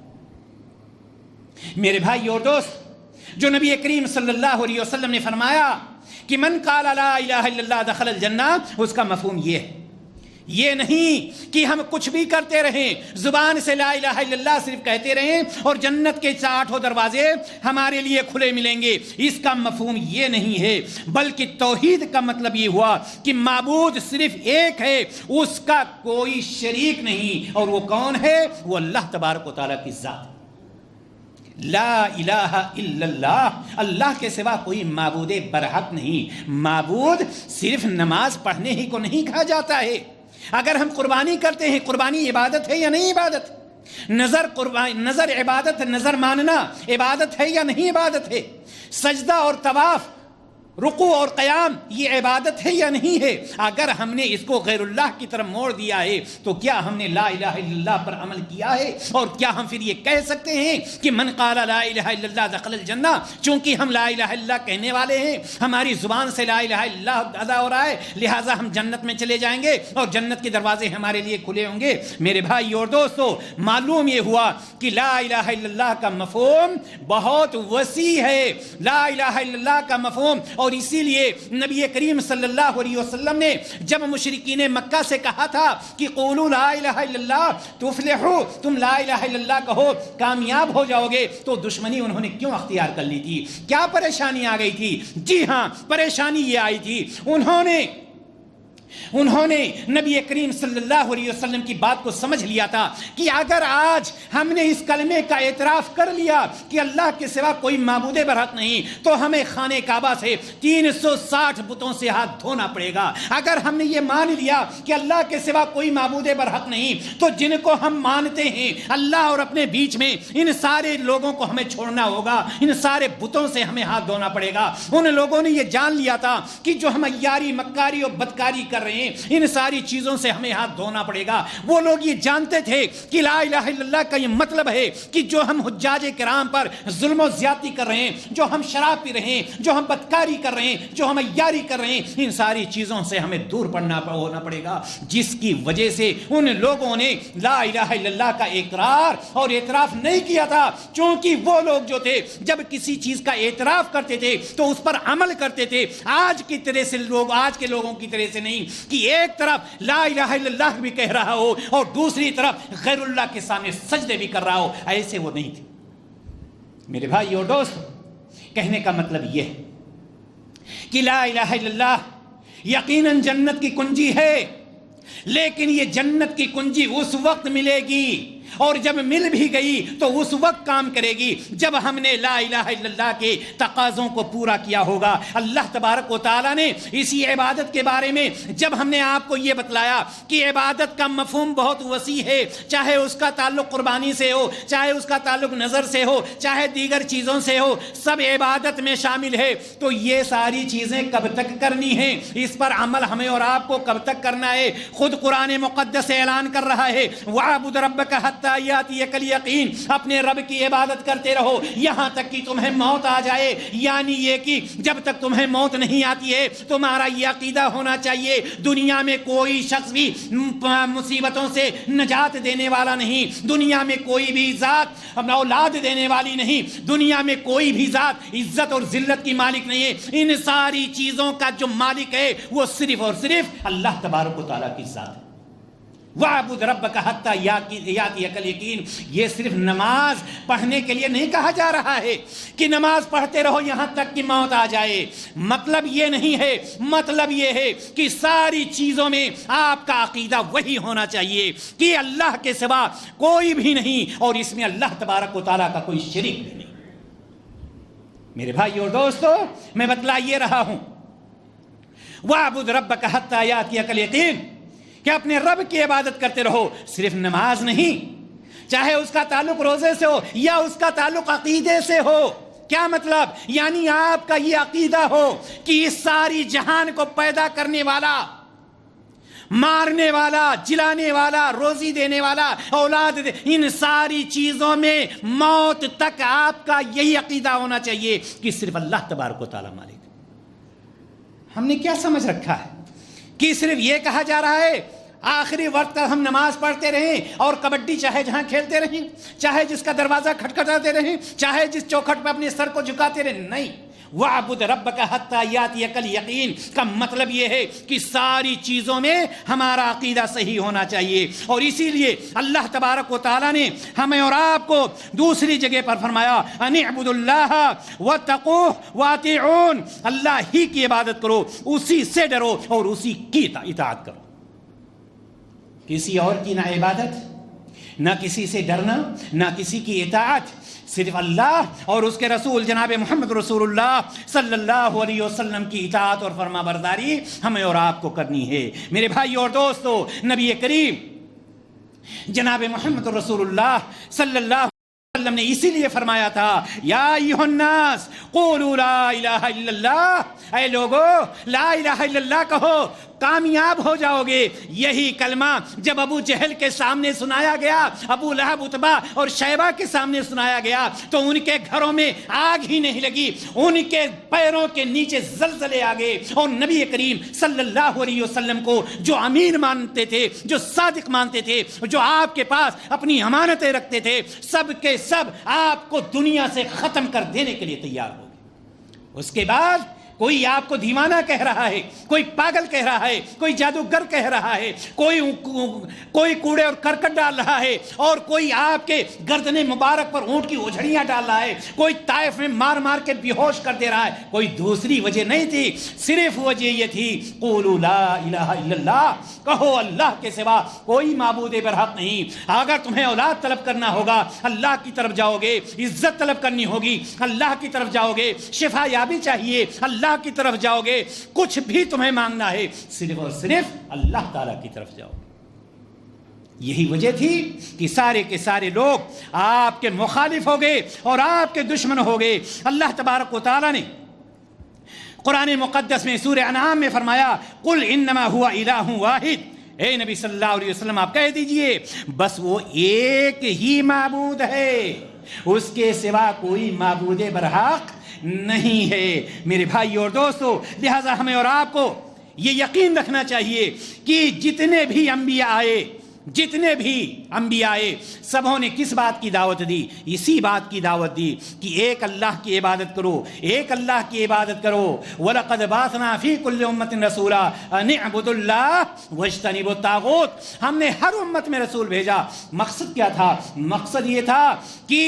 میرے بھائی اور دوست، جو نبی کریم صلی اللہ علیہ وسلم نے فرمایا کہ من قال لا الہ الا اللہ دخل الجنہ، اس کا مفہوم یہ ہے، یہ نہیں کہ ہم کچھ بھی کرتے رہیں، زبان سے لا الہ الا اللہ صرف کہتے رہیں اور جنت کے 8 دروازے ہمارے لیے کھلے ملیں گے، اس کا مفہوم یہ نہیں ہے، بلکہ توحید کا مطلب یہ ہوا کہ معبود صرف ایک ہے، اس کا کوئی شریک نہیں، اور وہ کون ہے؟ وہ اللہ تبارک و تعالیٰ کی ذات۔ لا الہ الا اللہ، اللہ کے سوا کوئی معبود برحق نہیں۔ معبود صرف نماز پڑھنے ہی کو نہیں کہا جاتا ہے۔ اگر ہم قربانی کرتے ہیں، قربانی عبادت ہے یا نہیں عبادت؟ نظر عبادت، نظر ماننا عبادت ہے یا نہیں عبادت ہے؟ سجدہ اور طواف، رکوع اور قیام، یہ عبادت ہے یا نہیں ہے؟ اگر ہم نے اس کو غیر اللہ کی طرف موڑ دیا ہے تو کیا ہم نے لا الہ الا اللہ پر عمل کیا ہے؟ اور کیا ہم پھر یہ کہہ سکتے ہیں کہ من قال لا الہ الا اللہ دخل الجنہ؟ چونکہ ہم لا الہ الا اللہ کہنے والے ہیں، ہماری زبان سے لا الہ الا اللہ ادا ہو رہا ہے، لہٰذا ہم جنت میں چلے جائیں گے اور جنت کے دروازے ہمارے لیے کھلے ہوں گے۔ میرے بھائی اور دوستو، معلوم یہ ہوا کہ لا الہ الا اللہ کا مفہوم بہت وسیع ہے۔ لا الہ الا اللہ کا مفہوم، اور اسی لیے نبی کریم صلی اللہ علیہ وسلم نے جب مشرکین مکہ سے کہا تھا کہ قولوا لا الہ الا اللہ تفلحوا، تم لا الہ الا اللہ کہو کامیاب ہو جاؤ گے، تو دشمنی انہوں نے کیوں اختیار کر لی تھی؟ کیا پریشانی آ گئی تھی؟ جی ہاں، پریشانی یہ آئی تھی، انہوں نے نبی کریم صلی اللہ علیہ وسلم کی بات کو سمجھ لیا تھا کہ اگر آج ہم نے اس کلمے کا اعتراف کر لیا کہ اللہ کے سوا کوئی معبود برحق نہیں، تو ہمیں خانہ کعبہ سے 360 بتوں سے ہاتھ دھونا پڑے گا۔ اگر ہم نے یہ مان لیا کہ اللہ کے سوا کوئی معبود برحق نہیں، تو جن کو ہم مانتے ہیں اللہ اور اپنے بیچ میں، ان سارے لوگوں کو ہمیں چھوڑنا ہوگا، ان سارے بتوں سے ہمیں ہاتھ دھونا پڑے گا۔ ان لوگوں نے یہ جان لیا تھا کہ جو ہم عیاری، مکاری اور بدکاری کر رہے ہیں، ان ساری چیزوں سے ہمیں ہاتھ دھونا پڑے گا۔ وہ لوگ یہ جانتے تھے کہ لا الہ الا اللہ کا یہ مطلب ہے کہ جو ہم حجاج کرام پر ظلم و زیادتی کر رہے ہیں، جو ہم شراب پی رہے ہیں، جو ہم بدکاری کر رہے ہیں، جو ہم عیاری کر رہے ہیں، ان ساری چیزوں سے ہمیں دور ہونا پڑے گا، جس کی وجہ سے ان لوگوں نے لا الہ الا اللہ کا اقرار اور اعتراف نہیں کیا تھا۔ چونکہ وہ لوگ جو تھے جب کسی چیز کا اعتراف کرتے تھے تو اس پر عمل کرتے تھے، آج کی طرح سے لوگ، آج کے لوگوں کی طرح سے نہیں کہ ایک طرف لا الہ الا اللہ بھی کہہ رہا ہو اور دوسری طرف غیر اللہ کے سامنے سجدے بھی کر رہا ہو، ایسے وہ نہیں تھے۔ میرے بھائی اور دوست، کہنے کا مطلب یہ ہے کہ لا الہ الا اللہ یقیناً جنت کی کنجی ہے، لیکن یہ جنت کی کنجی اس وقت ملے گی اور جب مل بھی گئی تو اس وقت کام کرے گی جب ہم نے لا الہ الا اللہ کے تقاضوں کو پورا کیا ہوگا۔ اللہ تبارک و تعالیٰ نے اسی عبادت کے بارے میں جب ہم نے آپ کو یہ بتلایا کہ عبادت کا مفہوم بہت وسیع ہے، چاہے اس کا تعلق قربانی سے ہو، چاہے اس کا تعلق نظر سے ہو، چاہے دیگر چیزوں سے ہو، سب عبادت میں شامل ہے، تو یہ ساری چیزیں کب تک کرنی ہیں، اس پر عمل ہمیں اور آپ کو کب تک کرنا ہے؟ خود قرآن مقدس اعلان کر رہا ہے وَاعْبُدْ رَبَّكَ حَتَّى يَأْتِيَكَ الْيَقِينُ، اپنے رب کی عبادت کرتے رہو یہاں تک کہ تمہیں موت آ جائے، یعنی یہ کہ جب تک تمہیں موت نہیں آتی ہے تمہارا یہ عقیدہ ہونا چاہیے دنیا میں کوئی شخص بھی مصیبتوں سے نجات دینے والا نہیں، دنیا میں کوئی بھی ذات اولاد دینے والی نہیں، دنیا میں کوئی بھی ذات عزت اور ذلت کی مالک نہیں ہے، ان ساری چیزوں کا جو مالک ہے وہ صرف اور صرف اللہ تبارک و تعالیٰ کی ذات ہے۔ وَاعْبُدْ رَبَّكَ حَتَّى يَأْتِيَكَ الْيَقِينُ، یہ صرف نماز پڑھنے کے لیے نہیں کہا جا رہا ہے کہ نماز پڑھتے رہو یہاں تک کہ موت آ جائے، مطلب یہ نہیں ہے، مطلب یہ ہے کہ ساری چیزوں میں آپ کا عقیدہ وہی ہونا چاہیے کہ اللہ کے سوا کوئی بھی نہیں اور اس میں اللہ تبارک و تعالیٰ کا کوئی شریک بھی نہیں۔ میرے بھائی اور دوستو، میں بتلا یہ رہا ہوں وَاعْبُدْ رَبَّكَ حَتَّى يَأْتِيَكَ الْيَقِينُ کہ اپنے رب کی عبادت کرتے رہو، صرف نماز نہیں، چاہے اس کا تعلق روزے سے ہو یا اس کا تعلق عقیدے سے ہو۔ کیا مطلب؟ یعنی آپ کا یہ عقیدہ ہو کہ اس ساری جہان کو پیدا کرنے والا، مارنے والا، جلانے والا، روزی دینے والا، اولاد ان ساری چیزوں میں موت تک آپ کا یہی عقیدہ ہونا چاہیے کہ صرف اللہ تبارک و تعالیٰ مالک۔ ہم نے کیا سمجھ رکھا ہے کہ صرف یہ کہا جا رہا ہے آخری وقت تک ہم نماز پڑھتے رہیں اور کبڈی چاہے جہاں کھیلتے رہیں، چاہے جس کا دروازہ کھٹکھٹاتے رہیں، چاہے جس چوکھٹ پہ اپنے سر کو جھکاتے رہیں، نہیں۔ وَاعْبُدْ رَبَّكَ حَتَّى يَأْتِيَكَ الْيَقِينُ کا مطلب یہ ہے کہ ساری چیزوں میں ہمارا عقیدہ صحیح ہونا چاہیے، اور اسی لیے اللہ تبارک و تعالیٰ نے ہمیں اور آپ کو دوسری جگہ پر فرمایا أَنِ اعْبُدُوا اللَّهَ وَاتَّقُوهُ وَأَطِيعُونِ، اللہ ہی کی عبادت کرو، اسی سے ڈرو اور اسی کی اطاعت کرو۔ کسی اور کی نہ عبادت، نہ کسی سے ڈرنا، نہ کسی کی اطاعت، صرف اللہ اور اس کے رسول جناب محمد رسول اللہ صلی اللہ علیہ وسلم کی اطاعت اور فرما برداری ہمیں اور آپ کو کرنی ہے۔ میرے بھائی اور دوستو، نبی کریم جناب محمد رسول اللہ صلی اللہ علیہ وسلم نے اسی لیے فرمایا تھا یا ایھا الناس قولوا لا الہ الا اللہ، اے لوگو لا الہ الا اللہ کہو، کامیاب ہو جاؤ گے۔ یہی کلمہ جب ابو جہل کے سامنے سنایا گیا، ابو لہب، عتبہ اور شیبہ کے سامنے سنایا گیا تو ان کے گھروں میں آگ ہی نہیں لگی، ان کے پیروں کے نیچے زلزلے آ گئے، اور نبی کریم صلی اللہ علیہ وسلم کو جو امین مانتے تھے، جو صادق مانتے تھے، جو آپ کے پاس اپنی امانتیں رکھتے تھے، سب کے سب آپ کو دنیا سے ختم کر دینے کے لیے تیار ہو گئے۔ اس کے بعد کوئی آپ کو دیوانہ کہہ رہا ہے، کوئی پاگل کہہ رہا ہے، کوئی جادوگر کہہ رہا ہے، کوئی کوڑے اور کرکٹ ڈال رہا ہے، اور کوئی آپ کے گردن مبارک پر اونٹ کی اوجھڑیاں ڈال رہا ہے، کوئی طائف میں مار مار کے بے ہوش کر دے رہا ہے، کوئی دوسری وجہ نہیں تھی، صرف وجہ یہ تھی قولوا لا الہ الا اللہ، کہو اللہ کے سوا کوئی معبود برحق نہیں۔ اگر تمہیں اولاد طلب کرنا ہوگا اللہ کی طرف جاؤ گے، عزت طلب کرنی ہوگی اللہ کی طرف جاؤ گے، شفا یابی چاہیے اللہ کی طرف جاؤ گے، کچھ بھی تمہیں مانگنا ہے صرف اور صرف اللہ تعالیٰ کی طرف جاؤ۔ یہی وجہ تھی کہ سارے کے سارے لوگ آپ کے مخالف ہو گئے اور آپ کے دشمن ہو گئے۔ اللہ تبارک و تعالیٰ نے قرآن مقدس میں سورہ انعام میں فرمایا قل انما هو الہ واحد، اے نبی صلی اللہ علیہ وسلم آپ کہہ دیجئے بس وہ ایک ہی معبود ہے، اس کے سوا کوئی معبود برحق نہیں ہے۔ میرے بھائی اور دوستو، لہذا ہمیں اور آپ کو یہ یقین رکھنا چاہیے کہ جتنے بھی انبیاء آئے سبوں نے کس بات کی دعوت دی؟ اسی بات کی دعوت دی کہ ایک اللہ کی عبادت کرو، ایک اللہ کی عبادت کرو۔ وَلَقَدْ بَعَثْنَا فِي كُلِّ أُمَّةٍ رَسُولًا أَنِ اعْبُدُوا اللَّهَ وَاجْتَنِبُوا الطَّاغُوتَ، ہم نے ہر امت میں رسول بھیجا۔ مقصد کیا تھا؟ مقصد یہ تھا کہ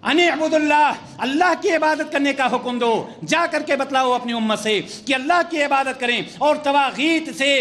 ان اعبدوا اللہ، اللہ کی عبادت کرنے کا حکم دو، جا کر کے بتلاؤ اپنی امت سے کہ اللہ کی عبادت کریں اور طواغیت سے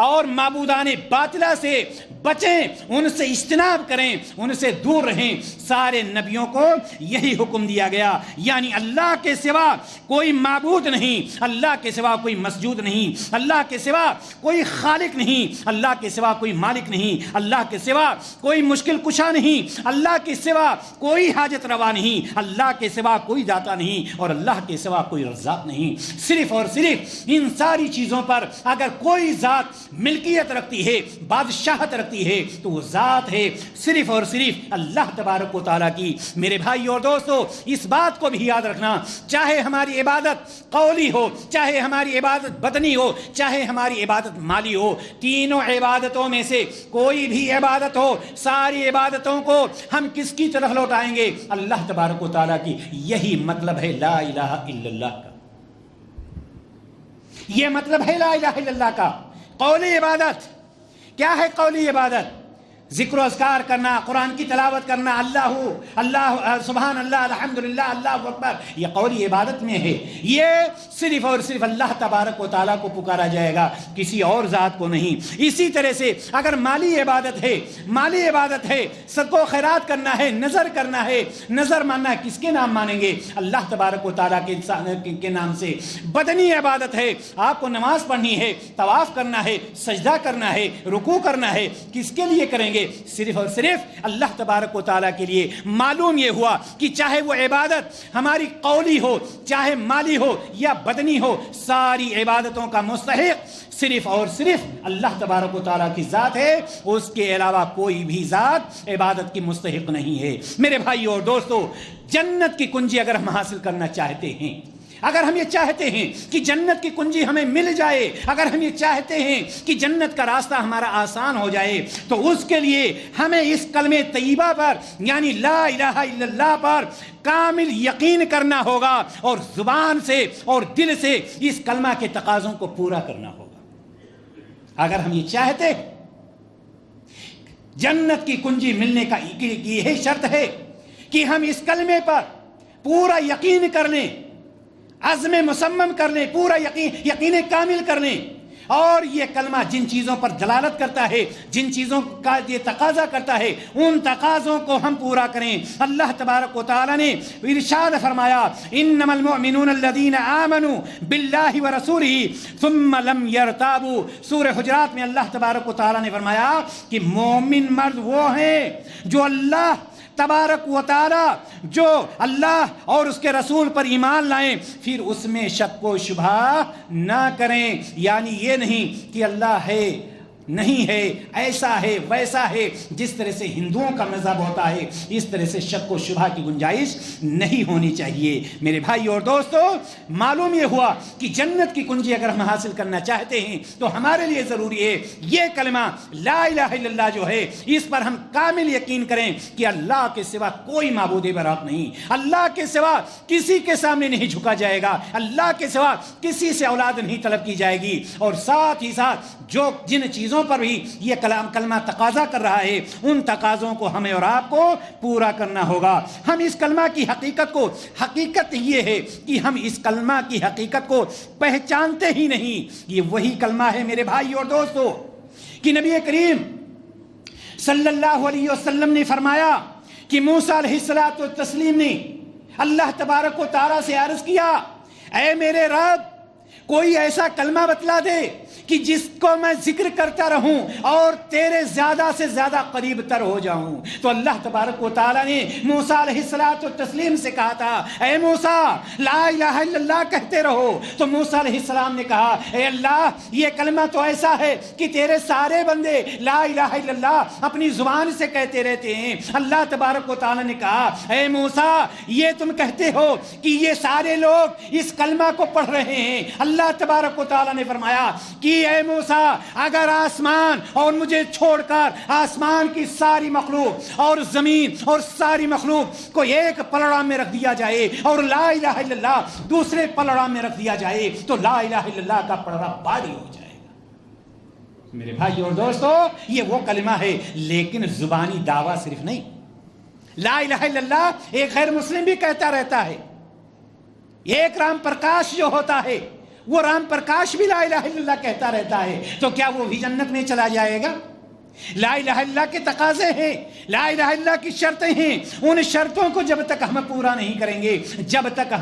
اور معبودان باطلہ سے بچیں، ان سے اجتناب کریں، ان سے دور رہیں۔ سارے نبیوں کو یہی حکم دیا گیا، یعنی اللہ کے سوا کوئی معبود نہیں، اللہ کے سوا کوئی مسجود نہیں، اللہ کے سوا کوئی خالق نہیں، اللہ کے سوا کوئی مالک نہیں، اللہ کے سوا کوئی مشکل کشا نہیں، اللہ کے سوا کوئی حاجت روا نہیں، اللہ کے سوا کوئی داتا نہیں، اور اللہ کے سوا کوئی رزاق نہیں۔ صرف اور صرف ان ساری چیزوں پر اگر کوئی ذات ملکیت رکھتی ہے، بادشاہت رکھتی ہے، تو وہ ذات ہے صرف اور صرف اللہ تبارک و تعالیٰ کی۔ میرے بھائی اور دوستو، اس بات کو بھی یاد رکھنا، چاہے ہماری عبادت قولی ہو، چاہے ہماری عبادت بدنی ہو، چاہے ہماری عبادت مالی ہو، تینوں عبادتوں میں سے کوئی بھی عبادت ہو، ساری عبادتوں کو ہم کس کی طرف لوٹائیں گے؟ اللہ تبارک و تعالیٰ کی۔ یہی مطلب ہے لا الہ الا اللہ کا، یہ مطلب ہے لا الہ الا اللہ کا۔ قولی عبادت کیا ہے؟ قولی عبادت ذکر و اذکار کرنا، قرآن کی تلاوت کرنا، اللہ سبحان اللہ، الحمدللہ، اللہ اکبر، یہ قولی عبادت میں ہے۔ یہ صرف اور صرف اللہ تبارک و تعالیٰ کو پکارا جائے گا، کسی اور ذات کو نہیں۔ اسی طرح سے اگر مالی عبادت ہے، مالی عبادت ہے، صدقہ و خیرات کرنا ہے، نظر کرنا ہے، نظر ماننا ہے، کس کے نام مانیں گے؟ اللہ تبارک و تعالیٰ کے نام سے۔ بدنی عبادت ہے، آپ کو نماز پڑھنی ہے، طواف کرنا ہے، سجدہ کرنا ہے، رکوع کرنا ہے، کس کے لیے کریں گے؟ صرف اور صرف اللہ تبارک و تعالیٰ کے لیے۔ معلوم یہ ہوا کہ چاہے وہ عبادت ہماری قولی ہو، چاہے مالی ہو یا بدنی ہو، ساری عبادتوں کا مستحق صرف اور صرف اللہ تبارک و تعالیٰ کی ذات ہے، اس کے علاوہ کوئی بھی ذات عبادت کی مستحق نہیں ہے۔ میرے بھائی اور دوستو، جنت کی کنجی اگر ہم حاصل کرنا چاہتے ہیں، اگر ہم یہ چاہتے ہیں کہ جنت کی کنجی ہمیں مل جائے، اگر ہم یہ چاہتے ہیں کہ جنت کا راستہ ہمارا آسان ہو جائے، تو اس کے لیے ہمیں اس کلمہ طیبہ پر، یعنی لا الہ الا اللہ پر کامل یقین کرنا ہوگا، اور زبان سے اور دل سے اس کلمہ کے تقاضوں کو پورا کرنا ہوگا۔ اگر ہم یہ چاہتے ہیں جنت کی کنجی ملنے کا یہی شرط ہے کہ ہم اس کلمے پر پورا یقین کر لیں، عزم مصمم کر لیں، پورا یقین کامل کر لیں، اور یہ کلمہ جن چیزوں پر دلالت کرتا ہے، جن چیزوں کا یہ تقاضا کرتا ہے، ان تقاضوں کو ہم پورا کریں۔ اللہ تبارک و تعالی نے ارشاد فرمایا، انما المؤمنون الذین آمنوا باللہ ورسولہ ثم لم یرتابوا۔ سورہ حجرات میں اللہ تبارک و تعالی نے فرمایا کہ مومن مرد وہ ہیں جو اللہ تبارک و تعالی، جو اللہ اور اس کے رسول پر ایمان لائیں، پھر اس میں شک و شبہ نہ کریں۔ یعنی یہ نہیں کہ اللہ ہے، نہیں ہے، ایسا ہے، ویسا ہے، جس طرح سے ہندوؤں کا مذہب ہوتا ہے، اس طرح سے شک و شبہ کی گنجائش نہیں ہونی چاہیے۔ میرے بھائی اور دوستو، معلوم یہ ہوا کہ جنت کی کنجی اگر ہم حاصل کرنا چاہتے ہیں تو ہمارے لیے ضروری ہے یہ کلمہ لا الہ الا اللہ جو ہے، اس پر ہم کامل یقین کریں کہ اللہ کے سوا کوئی معبود برحق نہیں، اللہ کے سوا کسی کے سامنے نہیں جھکا جائے گا، اللہ کے سوا کسی سے اولاد نہیں طلب کی جائے گی، اور ساتھ ہی ساتھ جن چیزوں پر بھی یہ کلمہ تقاضا کر رہا ہے، ان تقاضوں کو ہمیں اور آپ کو پورا کرنا ہوگا۔ ہم اس کلمہ کی حقیقت یہ ہے کہ ہم اس کلمہ کی حقیقت کو پہچانتے ہی نہیں۔ یہ وہی کلمہ ہے میرے بھائی اور دوستو کہ نبی کریم صلی اللہ علیہ وسلم نے فرمایا کہ موسیٰ علیہ السلام نے اللہ تبارک و تعالیٰ سے عرض کیا، اے میرے رب، کوئی ایسا کلمہ بتلا دے کہ جس کو میں ذکر کرتا رہوں اور تیرے زیادہ سے زیادہ قریب تر ہو جاؤں۔ تو اللہ تبارک و تعالیٰ نے موسیٰ علیہ السلام سے کہا تھا، اے موسیٰ لا الہ الا اللہ کہتے رہو۔ تو موسیٰ علیہ السلام نے کہا، اے اللہ، یہ کلمہ تو ایسا ہے کہ تیرے سارے بندے لا الہ الا اللہ اپنی زبان سے کہتے رہتے ہیں۔ اللہ تبارک و تعالیٰ نے کہا، اے موسیٰ، یہ تم کہتے ہو کہ یہ سارے لوگ اس کلمہ کو پڑھ رہے ہیں۔ اللہ تبارک و تعالیٰ نے فرمایا کہ اے موسیٰ، اگر آسمان اور مجھے چھوڑ کر آسمان کی ساری مخلوق اور زمین اور ساری مخلوق کو ایک پلڑا میں رکھ دیا جائے اور لا الہ الا اللہ دوسرے پلڑا میں رکھ دیا جائے، تو لا الہ الا اللہ کا پلڑا بھاری ہو جائے گا۔ میرے بھائی اور دوستو، یہ وہ کلمہ ہے، لیکن زبانی دعویٰ صرف نہیں، لا الہ الا اللہ ایک غیر مسلم بھی کہتا رہتا ہے. ایک رام پرکاش جو ہوتا ہے وہ رام پرکاش بھی لا الہ الا اللہ کہتا رہتا ہے. تو کیا وہ بھی جنت میں چلا جائے گا؟ لا الہ الا اللہ کے تقاضے ہیں, لا الہ الا اللہ کی شرطیں ہیں. ان شرطوں کو جب تک ہم پورا نہیں کریں گے جب تک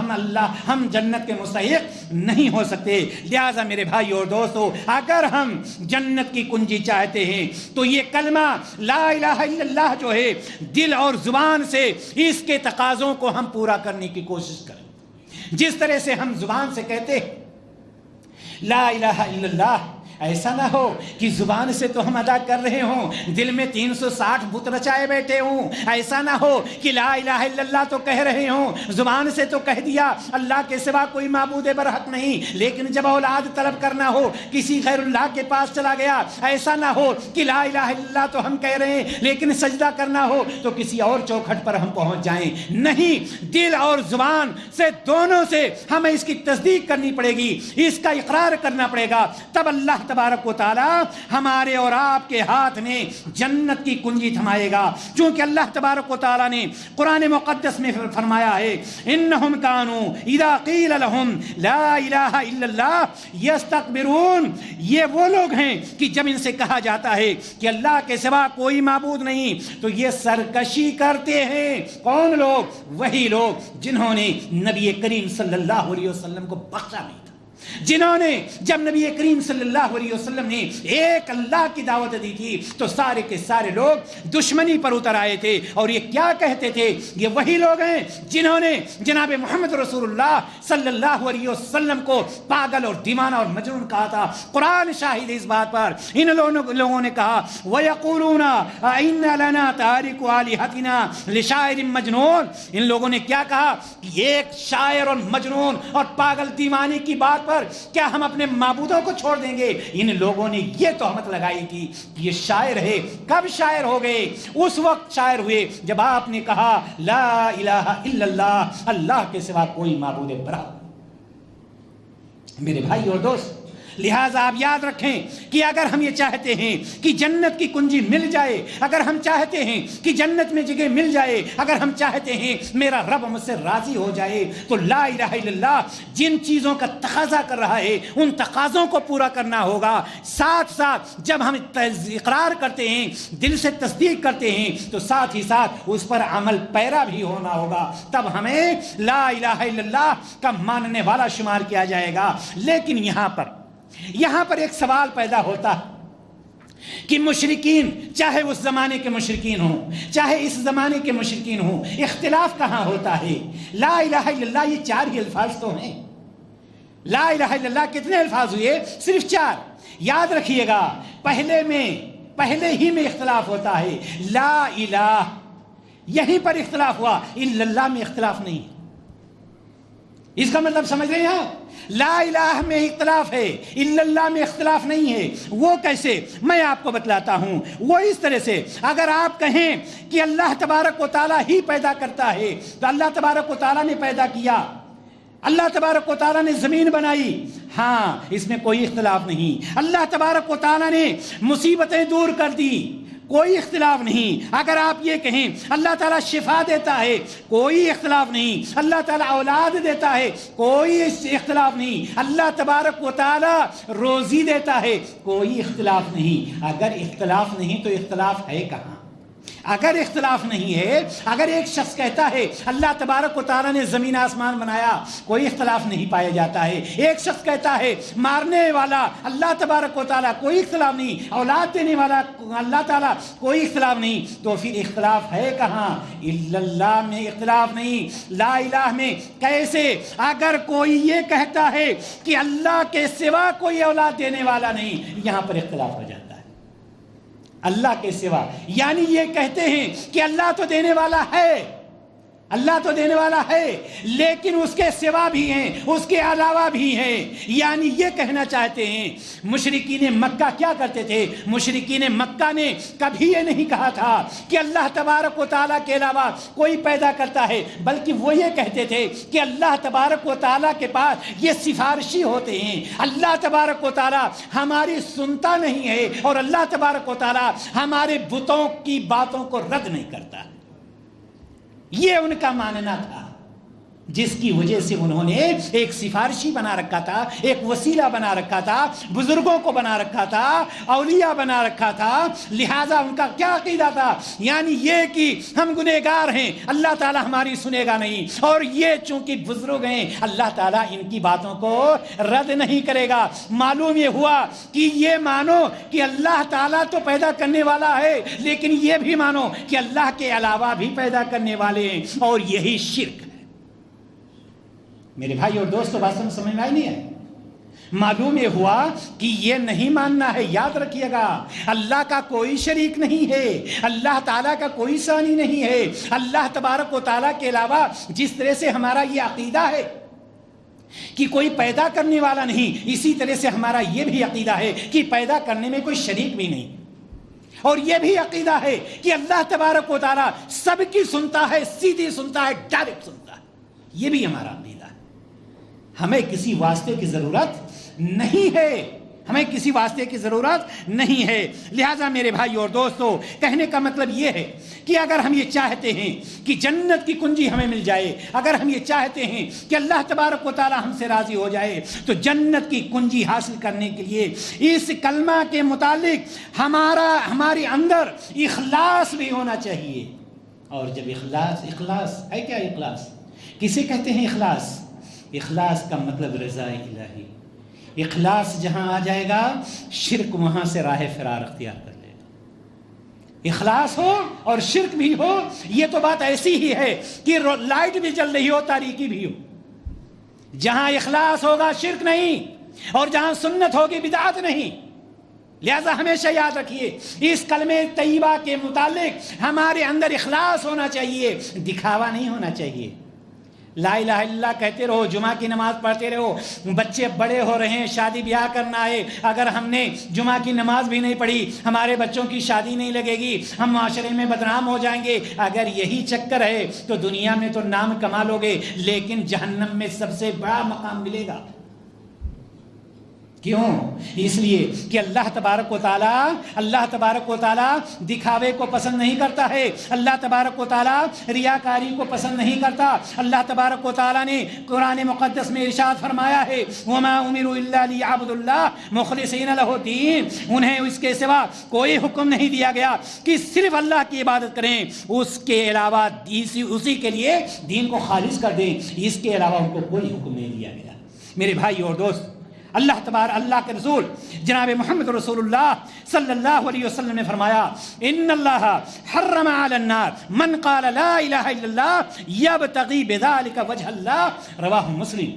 ہم جنت کے مستحق نہیں ہو سکتے. لہٰذا میرے بھائی اور دوستو, اگر ہم جنت کی کنجی چاہتے ہیں تو یہ کلمہ لا الہ الا اللہ جو ہے دل اور زبان سے اس کے تقاضوں کو ہم پورا کرنے کی کوشش کریں. جس طرح سے ہم زبان سے کہتے ہیں لا الہ الا اللہ, ایسا نہ ہو کہ زبان سے تو ہم ادا کر رہے ہوں, دل میں 360 بت رچائے بیٹھے ہوں. ایسا نہ ہو کہ لا الہ الا اللہ تو کہہ رہے ہوں, زبان سے تو کہہ دیا اللہ کے سوا کوئی معبود برحق نہیں, لیکن جب اولاد طلب کرنا ہو کسی غیر اللہ کے پاس چلا گیا. ایسا نہ ہو کہ لا الہ الا اللہ تو ہم کہہ رہے ہیں لیکن سجدہ کرنا ہو تو کسی اور چوکھٹ پر ہم پہنچ جائیں. نہیں, دل اور زبان سے دونوں سے ہمیں اس کی تصدیق کرنی پڑے گی, اس کا اقرار کرنا پڑے گا. تب اللہ تبارک و تعالی ہمارے اور آپ کے ہاتھ میں جنت کی کنجی تھمائے گا. چونکہ اللہ تبارک و تعالی نے قرآن مقدس میں فرمایا ہے انہم کانوا اذا قیل لهم لا الہ الا اللہ یستکبرون. یہ وہ لوگ ہیں کہ جب ان سے کہا جاتا ہے کہ اللہ کے سوا کوئی معبود نہیں تو یہ سرکشی کرتے ہیں. کون لوگ؟ وہی لوگ جنہوں نے نبی کریم صلی اللہ علیہ وسلم کو بخشا نہیں تھا, جنہوں نے جب نبی کریم صلی اللہ علیہ وسلم نے ایک اللہ کی دعوت دی تھی تو سارے کے سارے لوگ دشمنی پر اتر آئے تھے. اور یہ کیا کہتے تھے؟ یہ وہی لوگ ہیں جنہوں نے جناب محمد رسول اللہ صلی اللہ علیہ وسلم کو پاگل اور دیوانہ اور مجنون کہا تھا. قرآن شاہد اس بات پر. ان لوگوں نے کہا وَيَقُولُونَ أَإِنَّ لَنَا تَارِكُ آلِهَتِنَا لِشَاعِرٍ مَجْنُونٍ. ان لوگوں نے کیا کہا کہ ایک شاعر اور مجنون اور پاگل دیوانے کی بات پر کیا ہم اپنے معبودوں کو چھوڑ دیں گے؟ ان لوگوں نے یہ تہمت لگائی تھی کہ یہ شاعر ہے. کب شاعر ہو گئے؟ اس وقت شاعر ہوئے جب آپ نے کہا لا الہ الا اللہ, اللہ کے سوا کوئی معبود برحق. میرے بھائی اور دوست, لہٰذا آپ یاد رکھیں کہ اگر ہم یہ چاہتے ہیں کہ جنت کی کنجی مل جائے, اگر ہم چاہتے ہیں کہ جنت میں جگہ مل جائے, اگر ہم چاہتے ہیں میرا رب مجھ سے راضی ہو جائے, تو لا الہ الا اللہ جن چیزوں کا تقاضا کر رہا ہے ان تقاضوں کو پورا کرنا ہوگا. ساتھ ساتھ جب ہم اقرار کرتے ہیں, دل سے تصدیق کرتے ہیں, تو ساتھ ہی ساتھ اس پر عمل پیرا بھی ہونا ہوگا. تب ہمیں لا الہ الا اللہ کا ماننے والا شمار کیا جائے گا. لیکن یہاں پر ایک سوال پیدا ہوتا ہے کہ مشرکین, چاہے اس زمانے کے مشرکین ہوں چاہے اس زمانے کے مشرکین ہوں, اختلاف کہاں ہوتا ہے؟ لا الہ الا اللہ یہ 4 ہی الفاظ تو ہیں. لا الہ الا اللہ کتنے الفاظ ہوئے؟ صرف 4. یاد رکھیے گا, پہلے ہی میں اختلاف ہوتا ہے. لا الہ یہیں پر اختلاف ہوا, الا اللہ میں اختلاف نہیں. اس کا مطلب سمجھ رہے ہیں؟ لا الہ میں اختلاف ہے, الا اللہ میں اختلاف نہیں ہے. وہ کیسے؟ میں آپ کو بتلاتا ہوں. وہ اس طرح سے, اگر آپ کہیں کہ اللہ تبارک و تعالیٰ ہی پیدا کرتا ہے تو اللہ تبارک و تعالیٰ نے پیدا کیا, اللہ تبارک و تعالیٰ نے زمین بنائی, ہاں اس میں کوئی اختلاف نہیں. اللہ تبارک و تعالیٰ نے مصیبتیں دور کر دی, کوئی اختلاف نہیں. اگر آپ یہ کہیں اللہ تعالیٰ شفا دیتا ہے, کوئی اختلاف نہیں. اللہ تعالیٰ اولاد دیتا ہے, کوئی اختلاف نہیں. اللہ تبارک و تعالیٰ روزی دیتا ہے, کوئی اختلاف نہیں. اگر اختلاف نہیں تو اختلاف ہے کہاں؟ اگر اختلاف نہیں ہے, اگر ایک شخص کہتا ہے اللہ تبارک و تعالیٰ نے زمین آسمان بنایا, کوئی اختلاف نہیں پایا جاتا ہے. ایک شخص کہتا ہے مارنے والا اللہ تبارک و تعالیٰ, کوئی اختلاف نہیں. اولاد دینے والا اللہ تعالیٰ, کوئی اختلاف نہیں. تو پھر اختلاف ہے کہاں؟ الا اللہ میں اختلاف نہیں. لا الہ میں کیسے؟ اگر کوئی یہ کہتا ہے کہ اللہ کے سوا کوئی اولاد دینے والا نہیں, یہاں پر اختلاف ہو جاتا ہے. اللہ کے سوا یعنی یہ کہتے ہیں کہ اللہ تو دینے والا ہے, اللہ تو دینے والا ہے, لیکن اس کے سوا بھی ہیں, اس کے علاوہ بھی ہیں. یعنی یہ کہنا چاہتے ہیں. مشرکین مکہ کیا کرتے تھے؟ مشرکین مکہ نے کبھی یہ نہیں کہا تھا کہ اللہ تبارک و تعالیٰ کے علاوہ کوئی پیدا کرتا ہے, بلکہ وہ یہ کہتے تھے کہ اللہ تبارک و تعالیٰ کے پاس یہ سفارشی ہوتے ہیں. اللہ تبارک و تعالیٰ ہماری سنتا نہیں ہے, اور اللہ تبارک و تعالیٰ ہمارے بتوں کی باتوں کو رد نہیں کرتا. یہ ان کا ماننا تھا، جس کی وجہ سے انہوں نے ایک سفارشی بنا رکھا تھا، ایک وسیلہ بنا رکھا تھا، بزرگوں کو بنا رکھا تھا، اولیاء بنا رکھا تھا۔ لہٰذا ان کا کیا عقیدہ تھا؟ یعنی یہ کہ ہم گنہگار ہیں، اللہ تعالیٰ ہماری سنے گا نہیں، اور یہ چونکہ بزرگ ہیں اللہ تعالیٰ ان کی باتوں کو رد نہیں کرے گا۔ معلوم یہ ہوا کہ یہ مانو کہ اللہ تعالیٰ تو پیدا کرنے والا ہے، لیکن یہ بھی مانو کہ اللہ کے علاوہ بھی پیدا کرنے والے ہیں، اور یہی شرک ہے۔ میرے بھائی اور دوستو، بات سمجھ میں آئی نہیں ہے؟ معلوم یہ ہوا کہ یہ نہیں ماننا ہے۔ یاد رکھیے گا، اللہ کا کوئی شریک نہیں ہے، اللہ تعالیٰ کا کوئی ثانی نہیں ہے۔ اللہ تبارک و تعالیٰ کے علاوہ جس طرح سے ہمارا یہ عقیدہ ہے کہ کوئی پیدا کرنے والا نہیں، اسی طرح سے ہمارا یہ بھی عقیدہ ہے کہ پیدا کرنے میں کوئی شریک بھی نہیں، اور یہ بھی عقیدہ ہے کہ اللہ تبارک و تعالیٰ سب کی سنتا ہے، سیدھی سنتا ہے، ڈائریکٹ سنتا ہے۔ یہ بھی ہمارا عقیدہ ہے۔ ہمیں کسی واسطے کی ضرورت نہیں ہے، ہمیں کسی واسطے کی ضرورت نہیں ہے۔ لہٰذا میرے بھائی اور دوستو، کہنے کا مطلب یہ ہے کہ اگر ہم یہ چاہتے ہیں کہ جنت کی کنجی ہمیں مل جائے، اگر ہم یہ چاہتے ہیں کہ اللہ تبارک و تعالی ہم سے راضی ہو جائے، تو جنت کی کنجی حاصل کرنے کے لیے اس کلمہ کے متعلق ہمارے اندر اخلاص بھی ہونا چاہیے۔ اور جب اخلاص ہے، کیا اخلاص کسے کہتے ہیں؟ اخلاص کا مطلب رضا الہی۔ اخلاص جہاں آ جائے گا، شرک وہاں سے راہ فرار اختیار کر لے گا۔ اخلاص ہو اور شرک بھی ہو، یہ تو بات ایسی ہی ہے کہ لائٹ بھی جل رہی ہو، تاریکی بھی ہو۔ جہاں اخلاص ہوگا شرک نہیں، اور جہاں سنت ہوگی بدعت نہیں۔ لہذا ہمیشہ یاد رکھیے، اس کلمہ طیبہ کے متعلق ہمارے اندر اخلاص ہونا چاہیے، دکھاوا نہیں ہونا چاہیے۔ لا الہ الا اللہ کہتے رہو، جمعہ کی نماز پڑھتے رہو، بچے بڑے ہو رہے ہیں، شادی بیاہ کرنا ہے، اگر ہم نے جمعہ کی نماز بھی نہیں پڑھی، ہمارے بچوں کی شادی نہیں لگے گی، ہم معاشرے میں بدنام ہو جائیں گے۔ اگر یہی چکر ہے تو دنیا میں تو نام کما لو گے، لیکن جہنم میں سب سے بڑا مقام ملے گا۔ کیوں؟ اس لیے کہ اللہ تبارک و تعالیٰ دکھاوے کو پسند نہیں کرتا ہے، اللہ تبارک و تعالیٰ ریاکاری کو پسند نہیں کرتا۔ اللہ تبارک و تعالیٰ نے قرآن مقدس میں ارشاد فرمایا ہے، وَمَا أُمِرُوا إِلَّا لِيَعْبُدُوا اللَّهَ مُخْلِصِينَ لَهُ الدِّينَ۔ انہیں اس کے سوا کوئی حکم نہیں دیا گیا کہ صرف اللہ کی عبادت کریں، اس کے علاوہ اسی کے لیے دین کو خالص کر دیں، اس کے علاوہ ان کو کوئی حکم نہیں دیا گیا۔ میرے بھائی اور دوست، اللہ کے رسول جناب محمد رسول اللہ صلی اللہ علیہ وسلم نے فرمایا، ان اللہ حرم علی النار من قال لا الہ الا اللہ یبتغی بذلک وجہ اللہ، رواہ مسلم۔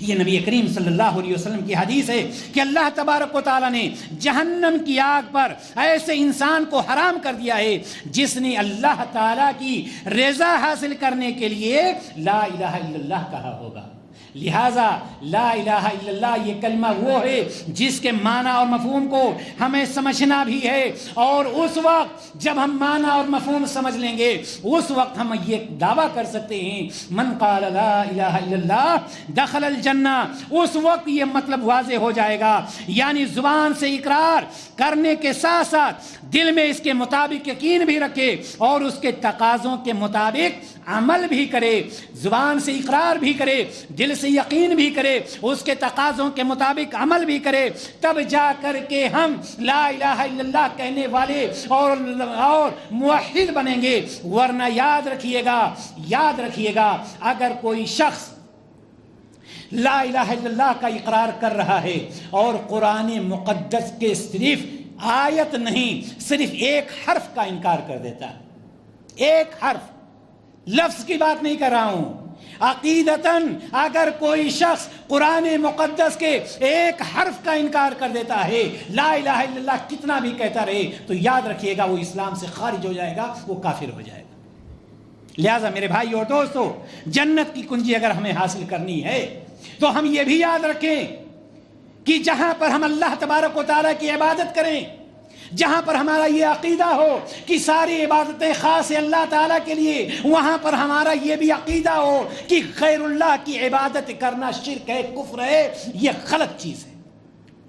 یہ نبی کریم صلی اللہ علیہ وسلم کی حدیث ہے کہ اللہ تبارک و تعالی نے جہنم کی آگ پر ایسے انسان کو حرام کر دیا ہے جس نے اللہ تعالی کی رضا حاصل کرنے کے لیے لا الہ الا اللہ کہا ہوگا۔ لہٰذا لا الہ الا اللہ یہ کلمہ وہ ہے جس کے معنی اور مفہوم کو ہمیں سمجھنا بھی ہے، اور اس وقت جب ہم معنی اور مفہوم سمجھ لیں گے، اس وقت ہم یہ دعویٰ کر سکتے ہیں، من قال لا الہ الا اللہ دخل الجنہ۔ اس وقت یہ مطلب واضح ہو جائے گا، یعنی زبان سے اقرار کرنے کے ساتھ ساتھ دل میں اس کے مطابق یقین بھی رکھے اور اس کے تقاضوں کے مطابق عمل بھی کرے۔ زبان سے اقرار بھی کرے، دل سے یقین بھی کرے، اس کے تقاضوں کے مطابق عمل بھی کرے، تب جا کر کے ہم لا الہ الا اللہ کہنے والے اور موحد بنیں گے۔ ورنہ یاد رکھیے گا اگر کوئی شخص لا الہ الا اللہ کا اقرار کر رہا ہے اور قرآن مقدس کے صرف آیت نہیں، صرف ایک حرف کا انکار کر دیتا ہے، ایک حرف، لفظ کی بات نہیں کر رہا ہوں، عقیدتاً اگر کوئی شخص قرآن مقدس کے ایک حرف کا انکار کر دیتا ہے، لا الہ الا اللہ کتنا بھی کہتا رہے، تو یاد رکھیے گا وہ اسلام سے خارج ہو جائے گا، وہ کافر ہو جائے گا۔ لہٰذا میرے بھائی اور دوستو، جنت کی کنجی اگر ہمیں حاصل کرنی ہے تو ہم یہ بھی یاد رکھیں کہ جہاں پر ہم اللہ تبارک و تعالیٰ کی عبادت کریں، جہاں پر ہمارا یہ عقیدہ ہو کہ ساری عبادتیں خاص اللہ تعالیٰ کے لیے، وہاں پر ہمارا یہ بھی عقیدہ ہو کہ غیر اللہ کی عبادت کرنا شرک ہے، کفر ہے، یہ غلط چیز ہے۔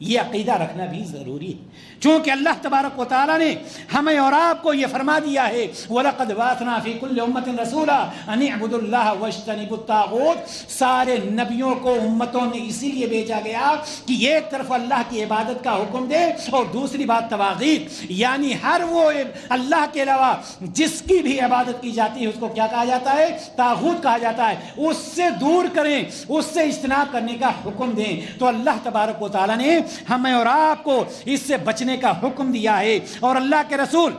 یہ عقیدہ رکھنا بھی ضروری ہے، چونکہ اللہ تبارک و تعالیٰ نے ہمیں اور آپ کو یہ فرما دیا ہے وَلَقَدْ بَعَثْنَا فِي كُلِّ أُمَّةٍ رَسُولًا أَنِ اعْبُدُوا اللَّهَ وَاجْتَنِبُوا الطَّاغُوتَ۔ سارے نبیوں کو امتوں نے اسی لیے بھیجا گیا کہ ایک طرف اللہ کی عبادت کا حکم دے اور دوسری بات طواغیت، یعنی ہر وہ اللہ کے علاوہ جس کی بھی عبادت کی جاتی ہے اس کو کیا کہا جاتا ہے؟ طاغوت کہا جاتا ہے۔ اس سے دور کریں، اس سے اجتناب کرنے کا حکم دیں۔ تو اللہ تبارک و تعالیٰ نے ہمیں اور آپ کو اس سے بچنے کا حکم دیا ہے، اور اللہ کے رسول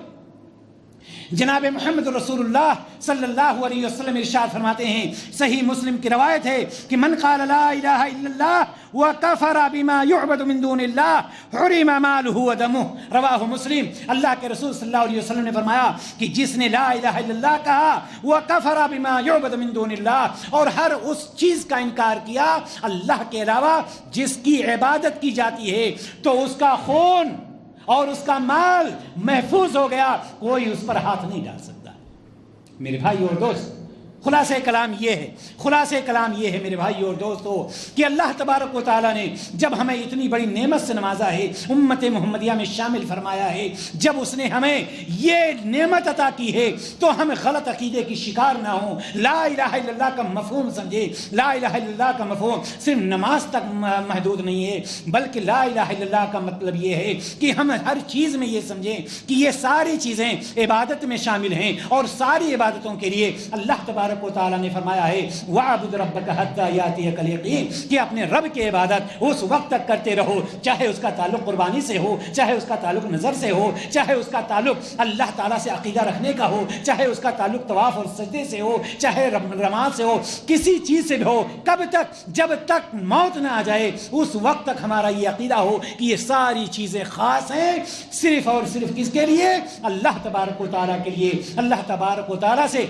جناب محمد رسول اللہ صلی اللہ علیہ وسلم ارشاد فرماتے ہیں، صحیح مسلم کی روایت ہے کہ من قال لا الہ الا اللہ وکفر بما یعبد من دون اللہ حرم مالہ ودمہ، رواہ مسلم۔ اللہ کے رسول صلی اللہ علیہ وسلم نے فرمایا کہ جس نے لا الہ الا اللہ کہا وکفر بما یعبد من دون اللہ، اور ہر اس چیز کا انکار کیا اللہ کے علاوہ جس کی عبادت کی جاتی ہے، تو اس کا خون اور اس کا مال محفوظ ہو گیا، کوئی اس پر ہاتھ نہیں ڈال سکتا۔ میرے بھائی اور دوست، خلاصہ کلام یہ ہے، خلاصہ کلام یہ ہے میرے بھائی اور دوستو کہ اللہ تبارک و تعالیٰ نے جب ہمیں اتنی بڑی نعمت سے نوازا ہے، امت محمدیہ میں شامل فرمایا ہے، جب اس نے ہمیں یہ نعمت عطا کی ہے تو ہم غلط عقیدے کی شکار نہ ہوں۔ لا الہ الا اللہ کا مفہوم سمجھے، لا الہ الا اللہ کا مفہوم صرف نماز تک محدود نہیں ہے، بلکہ لا الہ الا اللہ کا مطلب یہ ہے کہ ہم ہر چیز میں یہ سمجھیں کہ یہ ساری چیزیں عبادت میں شامل ہیں، اور ساری عبادتوں کے لیے اللہ تبارک و تعالیٰ نے فرمایا ہے وَاعْبُدْ رَبَّكَ حَتَّى يَأْتِيَكَ الْيَقِينُ، کہ اپنے رب کی عبادت اس وقت تک کرتے رہو، چاہے اس کا تعلق قربانی سے ہو، چاہے اس کا تعلق نظر سے ہو، چاہے اس کا تعلق اللہ تعالیٰ سے عقیدہ رکھنے کا ہو، چاہے اس کا تعلق طواف اور سجدے سے ہو، چاہے نماز سے ہو، کسی چیز سے بھی ہو، کب تک؟ جب تک موت نہ آ جائے اس وقت تک ہمارا یہ عقیدہ ہو کہ یہ ساری چیزیں خاص ہیں صرف اور صرف کس کے لیے؟ اللہ تبارک و تعالیٰ کے لیے۔ اللہ تبارک و تعالیٰ سے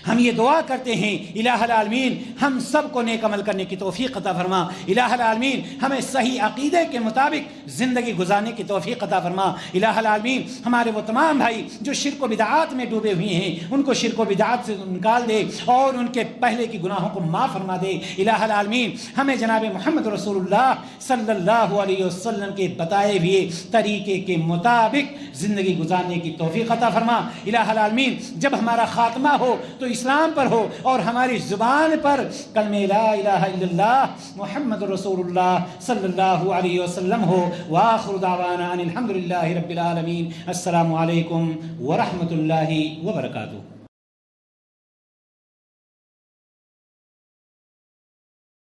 ہم یہ دعا کرتے ہیں الہ العالمین ہم سب کو نیک عمل کرنے کی توفیق عطا فرما، الہ العالمین ہمیں صحیح عقیدے کے مطابق زندگی گزارنے کی توفیق عطا فرما، الہ العالمین ہمارے وہ تمام بھائی جو شرک و بدعات میں ڈوبے ہوئے ہیں ان کو شرک و بدعات سے نکال دے اور ان کے پہلے کی گناہوں کو معاف فرما دے، الہ العالمین ہمیں جناب محمد رسول اللہ صلی اللہ علیہ وسلم کے بتائے ہوئے طریقے کے مطابق زندگی گزارنے کی توفیق عطا فرما، الہ العالمین جب ہمارا خاتمہ ہو تو اسلام پر ہو اور ہماری زبان پر کلمہ لا الہ الا اللہ محمد رسول اللہ صلی اللہ علیہ وسلم ہو۔ وآخر دعوانا ان الحمد للہ رب العالمین۔ السلام علیکم ورحمۃ اللہ وبرکاتہ۔